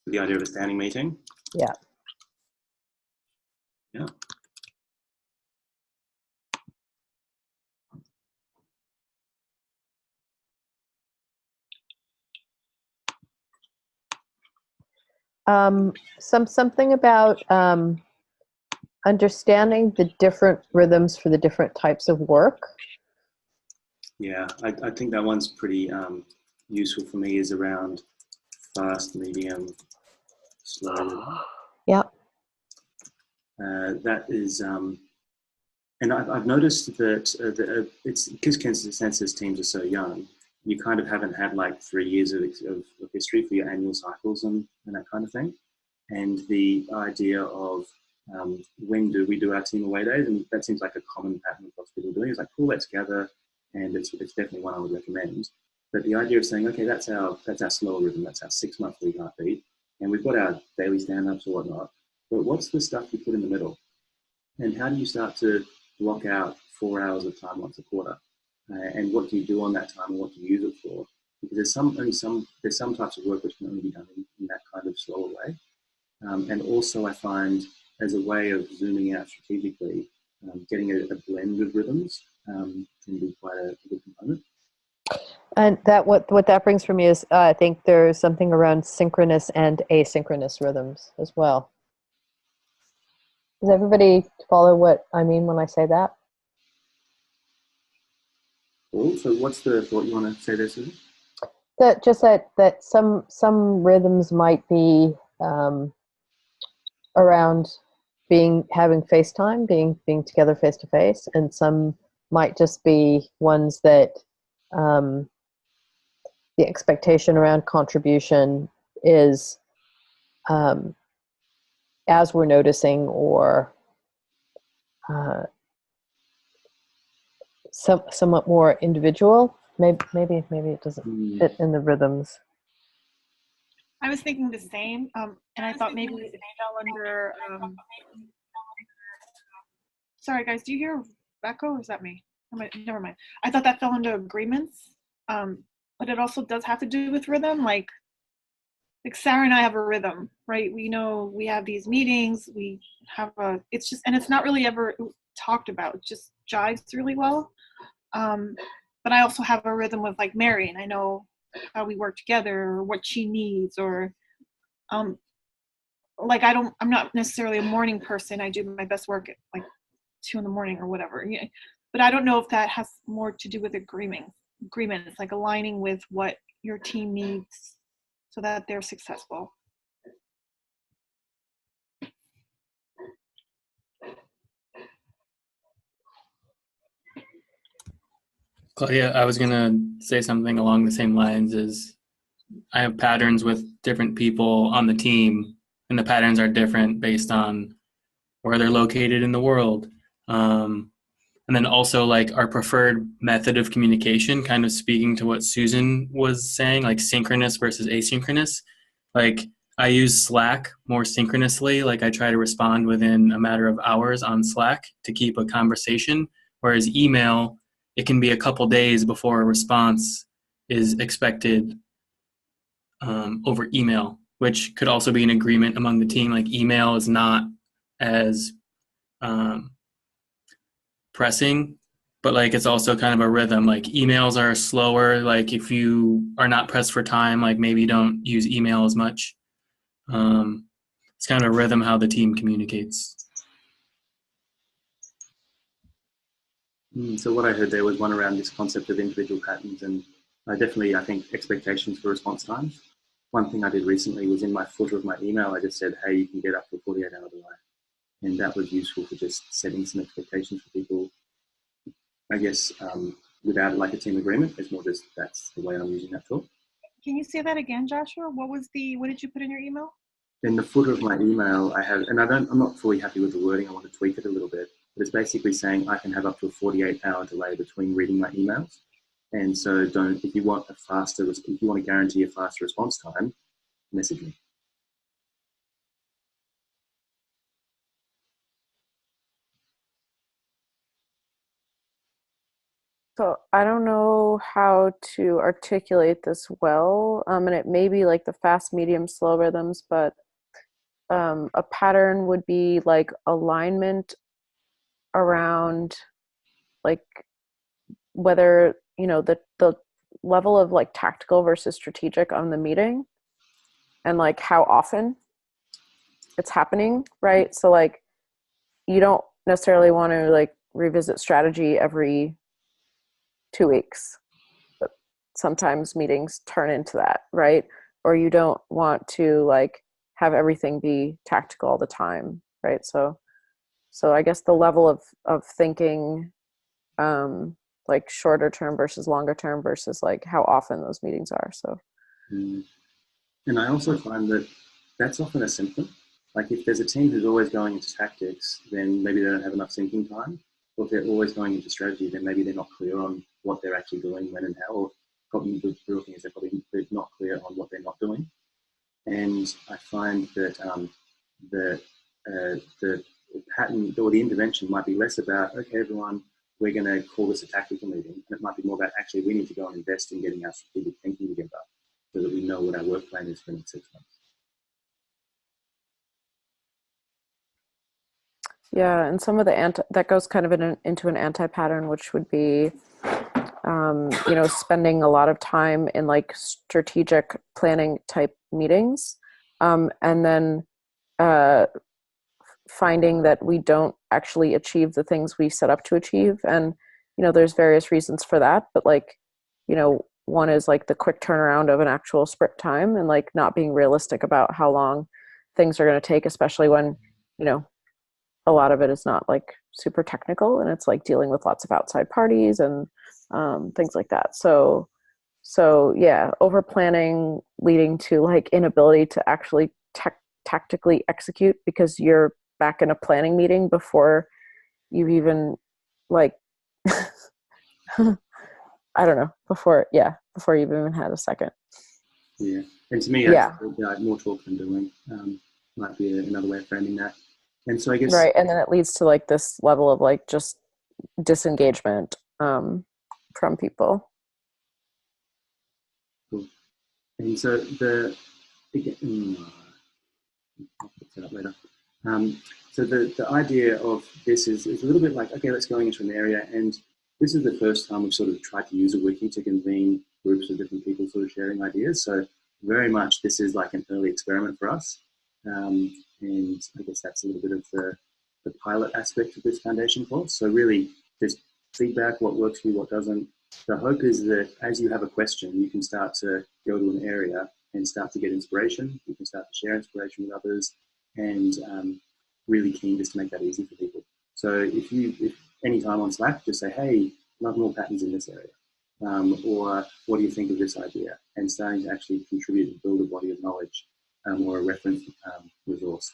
The idea of a standing meeting? Yeah. Yeah. Something about understanding the different rhythms for the different types of work. Yeah, I think that one's pretty useful for me, is around fast, medium, slow. Yeah. That is, and I've noticed that it's because census teams are so young, you kind of haven't had like 3 years of history for your annual cycles and that kind of thing. And the idea of when do we do our team away days, and that seems like a common pattern of what people doing. It's like, cool, let's gather, and it's definitely one I would recommend. But the idea of saying, okay, that's our slower rhythm, that's our 6 monthly heartbeat, and we've got our daily stand-ups or whatnot. But what's the stuff you put in the middle? And how do you start to block out 4 hours of time once a quarter? And what do you do on that time, and what do you use it for? Because there's some types of work which can only be done in that kind of slower way. And also I find, as a way of zooming out strategically, getting a blend of rhythms can be quite a good component. And that what that brings for me is I think there's something around synchronous and asynchronous rhythms as well. Does everybody follow what I mean when I say that? Cool. So what's the thought you want to say there, Susan? That some rhythms might be around having FaceTime, being together face to face, and some might just be ones that the expectation around contribution is as we're noticing, or somewhat more individual. Maybe it doesn't fit in the rhythms. I was thinking the same, and I thought maybe it fell under. Sorry, guys, do you hear echo, or is that me? Never mind. I thought that fell under agreements, but it also does have to do with rhythm. Like Sarah and I have a rhythm, right? We know we have these meetings. We have it's just, and it's not really ever talked about. It just jives really well. But I also have a rhythm with like Mary, and I know how we work together, or what she needs, or like I'm not necessarily a morning person. I do my best work at like 2 in the morning or whatever. Yeah. But I don't know if that has more to do with agreements, like aligning with what your team needs so that they're successful. Claudia, I was gonna say something along the same lines. Is I have patterns with different people on the team, and the patterns are different based on where they're located in the world. And then also like our preferred method of communication, kind of speaking to what Susan was saying, like synchronous versus asynchronous. Like I use Slack more synchronously. Like I try to respond within a matter of hours on Slack to keep a conversation, whereas email, it can be a couple days before a response is expected over email, which could also be an agreement among the team. Like email is not as pressing, but like it's also kind of a rhythm. Like emails are slower. Like if you are not pressed for time, like maybe don't use email as much. It's kind of a rhythm how the team communicates. So what I heard there was one around this concept of individual patterns, and I think expectations for response times. One thing I did recently was in my footer of my email, I just said, hey, you can get up to a 48-hour delay. And that was useful for just setting some expectations for people, I guess, without like a team agreement. It's more just that's the way I'm using that tool. Can you say that again, Joshua? What did you put in your email? In the footer of my email, I have, and I'm not fully happy with the wording. I want to tweak it a little bit, but it's basically saying I can have up to a 48-hour delay between reading my emails. And so if you want to guarantee a faster response time, message me. So I don't know how to articulate this well, and it may be like the fast, medium, slow rhythms, but a pattern would be like alignment around like whether the level of like tactical versus strategic on the meeting, and like how often it's happening, right? So like you don't necessarily want to like revisit strategy every 2 weeks, but sometimes meetings turn into that, right? Or you don't want to like have everything be tactical all the time, right? So I guess the level of thinking, like shorter term versus longer term versus like how often those meetings are. So And I also find that that's often a symptom. Like if there's a team who's always going into tactics, then maybe they don't have enough thinking time. Or if they're always going into strategy, then maybe they're not clear on what they're actually doing, when and how. Or probably the real thing is they're not clear on what they're not doing. And I find that the pattern or the intervention might be less about, okay, everyone, we're going to call this a tactical meeting. And it might be more about, actually, we need to go and invest in getting our strategic thinking together so that we know what our work plan is for the next 6 months. yeah, and some of the that goes kind of into an anti-pattern, which would be spending a lot of time in like strategic planning type meetings, and then finding that we don't actually achieve the things we set up to achieve. And there's various reasons for that, but like one is like the quick turnaround of an actual sprint time, and like not being realistic about how long things are going to take, especially when a lot of it is not like super technical, and it's like dealing with lots of outside parties and things like that. So yeah, over planning leading to like inability to actually tactically execute because you're back in a planning meeting before you've even like I don't know, before you've even had a second. Yeah, and to me, yeah, more talk than doing might be another way of framing that. And so I guess right, and then it leads to like this level of like just disengagement from people. Cool. And so I'll put that up later. So the idea of this is a little bit like, okay, let's go into an area, and this is the first time we've sort of tried to use a wiki to convene groups of different people sort of sharing ideas. So very much this is like an early experiment for us. And I guess that's a little bit of the pilot aspect of this foundation course. So really just feedback, what works for you, what doesn't. The hope is that as you have a question, you can start to go to an area and start to get inspiration. You can start to share inspiration with others, and really keen just to make that easy for people. So if any time on Slack, just say, hey, love more patterns in this area. Or what do you think of this idea? And starting to actually contribute and build a body of knowledge or a reference resource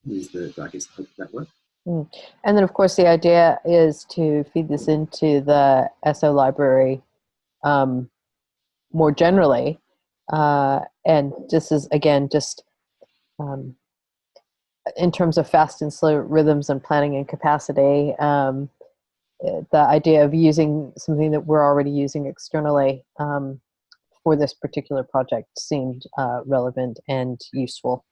is I guess, the hope of that work. And then, of course, the idea is to feed this into the SO library more generally. And this is, again, just in terms of fast and slow rhythms and planning and capacity, the idea of using something that we're already using externally for this particular project seemed relevant and useful.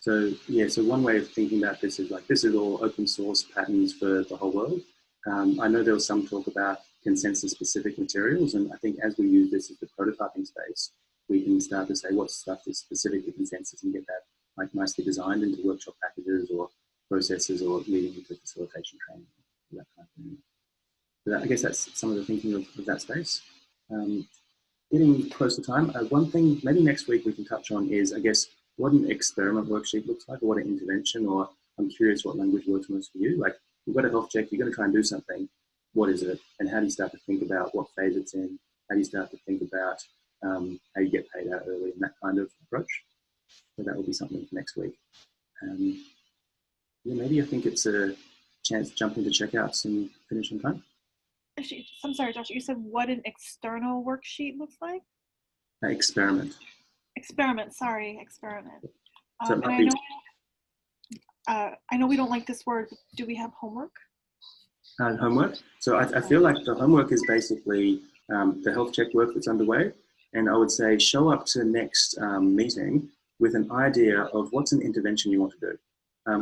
So yeah, so one way of thinking about this is like, this is all open source patterns for the whole world. I know there was some talk about consensus specific materials, and I think as we use this as the prototyping space, we can start to say what stuff is specific to consensus and get that like nicely designed into workshop packages or processes or leading into facilitation training, that kind of thing. So I guess that's some of the thinking of that space. Getting close to time, one thing maybe next week we can touch on is, I guess, what an experiment worksheet looks like, or what an intervention, or I'm curious what language works most for you. Like, you've got a health check, you're going to try and do something. What is it? And how do you start to think about what phase it's in? How do you start to think about how you get paid out early and that kind of approach? So that will be something for next week. Yeah, maybe I think it's a chance to jump into checkouts and finish on time. Actually, I'm sorry, Josh, you said what an external worksheet looks like? Experiment. Experiment. So And I know we don't like this word, but do we have homework? Homework. So I feel like the homework is basically the health check work that's underway. And I would say show up to the next meeting with an idea of what's an intervention you want to do,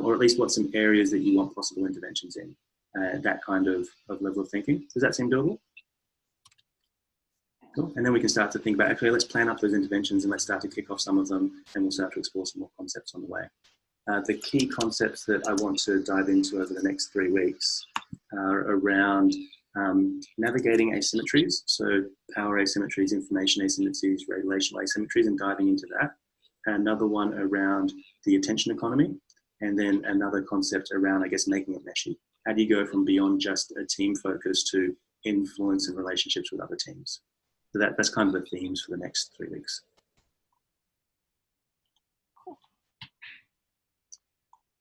or at least what's some areas that you want possible interventions in, that kind of level of thinking. Does that seem doable? Cool. And then we can start to think about, okay, let's plan up those interventions and let's start to kick off some of them, and we'll start to explore some more concepts on the way. The key concepts that I want to dive into over the next 3 weeks are around navigating asymmetries, so power asymmetries, information asymmetries, relational asymmetries, and diving into that. Another one around the attention economy, and then another concept around, I guess, making it meshy. How do you go from beyond just a team focus to influence and relationships with other teams? So that's kind of the themes for the next 3 weeks.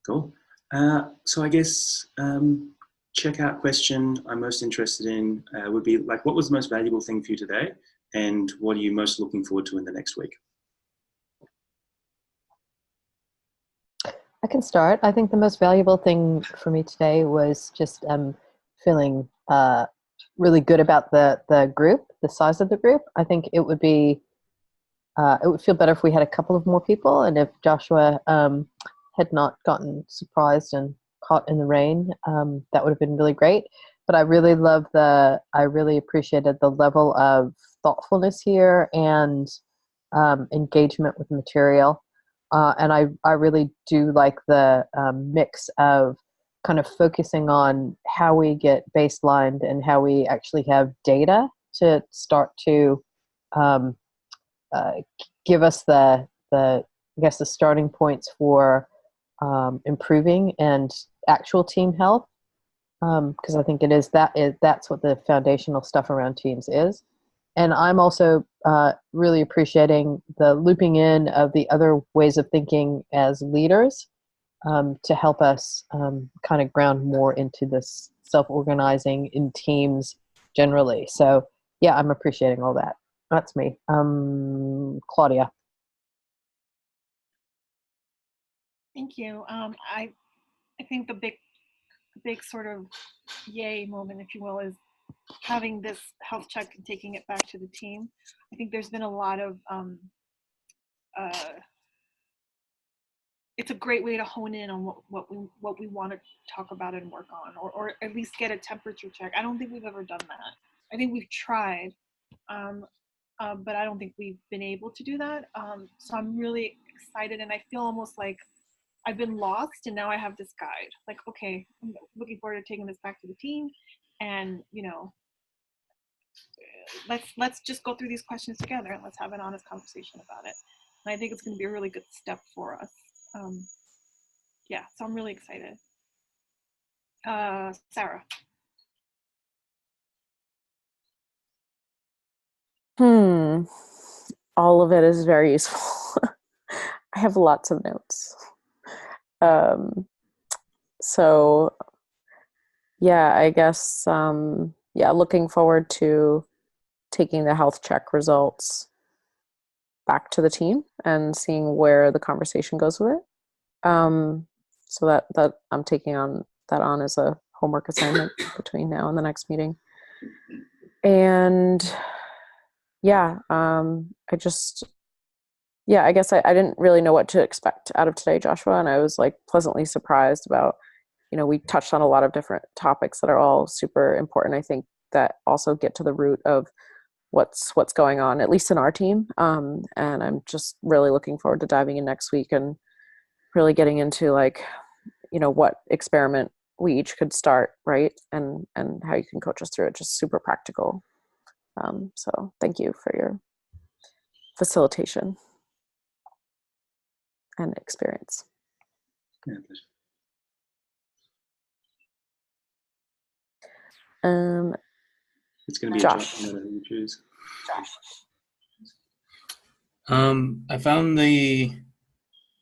Cool. So I guess checkout question I'm most interested in would be like, what was the most valuable thing for you today? And what are you most looking forward to in the next week? I can start. I think the most valuable thing for me today was just feeling really good about the group, the size of the group. I think it would be, it would feel better if we had a couple of more people, and if Joshua had not gotten surprised and caught in the rain, that would have been really great. But I really appreciated the level of thoughtfulness here and engagement with the material. And I really do like the mix of kind of focusing on how we get baselined and how we actually have data to start to give us the I guess the starting points for improving and actual team health, because I think that's what the foundational stuff around teams is. And I'm also really appreciating the looping in of the other ways of thinking as leaders to help us kind of ground more into this self-organizing in teams generally. So yeah, I'm appreciating all that. That's me. Claudia. Thank you. I think the big sort of yay moment, if you will, is having this health check and taking it back to the team. I think there's been a lot of it's a great way to hone in on what we want to talk about and work on, or at least get a temperature check. I don't think we've ever done that. I think we've tried, but I don't think we've been able to do that. So I'm really excited, and I feel almost like I've been lost, and now I have this guide. Like, okay, I'm looking forward to taking this back to the team, and let's just go through these questions together, and let's have an honest conversation about it. And I think it's going to be a really good step for us. Yeah, so I'm really excited. Sarah. All of it is very useful. I have lots of notes. So yeah, I guess, looking forward to taking the health check results back to the team and seeing where the conversation goes with it. So that I'm taking that on as a homework assignment between now and the next meeting. And I guess I didn't really know what to expect out of today, Joshua, and I was like pleasantly surprised about, we touched on a lot of different topics that are all super important, I think, that also get to the root of what's going on, at least in our team. And I'm just really looking forward to diving in next week and really getting into what experiment we each could start, right? And how you can coach us through it, just super practical. So thank you for your facilitation and experience. Yeah, it's going to be Josh. A Josh. You choose. I found the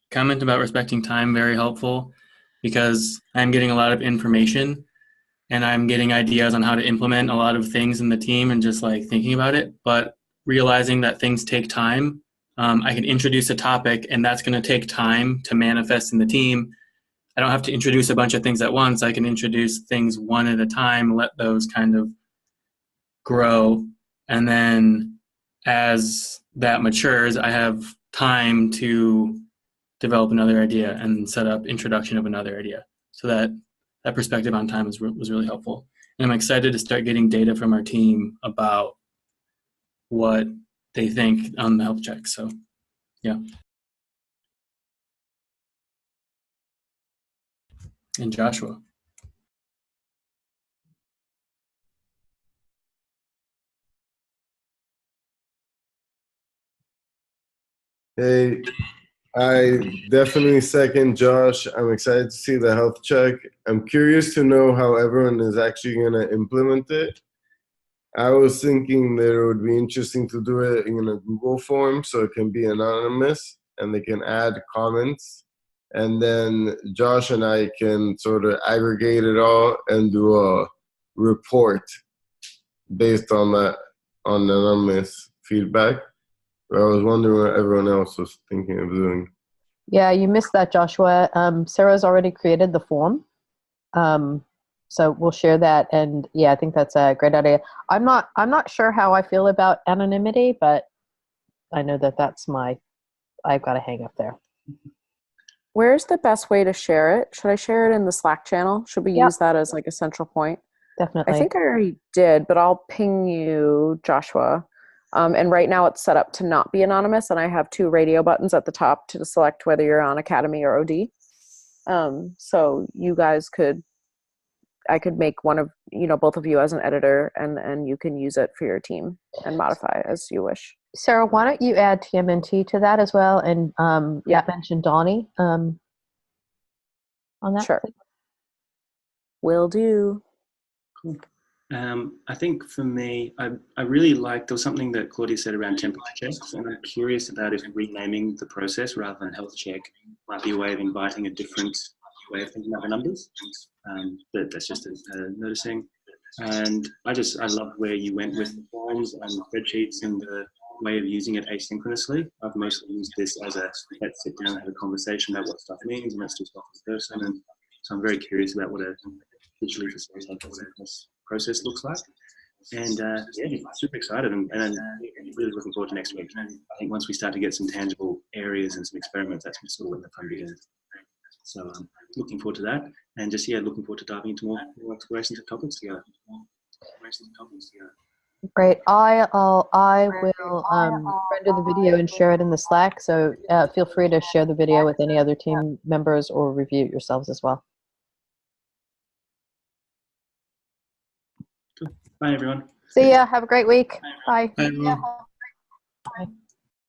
comment about respecting time very helpful, because I'm getting a lot of information and I'm getting ideas on how to implement a lot of things in the team and just like thinking about it, but realizing that things take time. I can introduce a topic and that's going to take time to manifest in the team. I don't have to introduce a bunch of things at once. I can introduce things one at a time, let those kind of grow. And then as that matures, I have time to develop another idea and set up introduction of another idea. So that perspective on time was really helpful. And I'm excited to start getting data from our team about what they think on the health check. So, yeah. And Joshua. Hey, I definitely second Josh. I'm excited to see the health check. I'm curious to know how everyone is actually going to implement it. I was thinking that it would be interesting to do it in a Google form so it can be anonymous and they can add comments. And then Josh and I can sort of aggregate it all and do a report based on that, on anonymous feedback. But I was wondering what everyone else was thinking of doing. Yeah, you missed that, Joshua. Sarah's already created the form. So we'll share that, and yeah, I think that's a great idea. I'm not sure how I feel about anonymity, but I know that I've got a hang up there. Where's the best way to share it? Should I share it in the Slack channel? Should we use that as like a central point? Definitely. I think I already did, but I'll ping you, Joshua. And right now it's set up to not be anonymous, and I have 2 radio buttons at the top to select whether you're on Academy or OD. So you guys I could make one of, both of you as an editor, and you can use it for your team and modify as you wish. Sarah, why don't you add TMNT to that as well, and mention Donnie on that? Sure. Will do. Cool. I think for me, I really liked, there was something that Claudia said around temperature checks, and I'm curious about if renaming the process rather than health check might be a way of inviting a different way of thinking about the numbers. But that's just noticing. And I love where you went with the forms and spreadsheets and the way of using it asynchronously. I've mostly used this as let's sit down and have a conversation about what stuff means and let's do stuff in person. And so I'm very curious about what a digitally facilitated process looks like. And super excited and really looking forward to next week. I think once we start to get some tangible areas and some experiments, that's sort of when the fun begins. So looking forward to that, and just looking forward to diving into more explorations of topics together. Great. I will render the video and share it in the Slack. So feel free to share the video with any other team members or review it yourselves as well. Bye, everyone. See ya. Have a great week. Bye. Bye, everyone. Bye.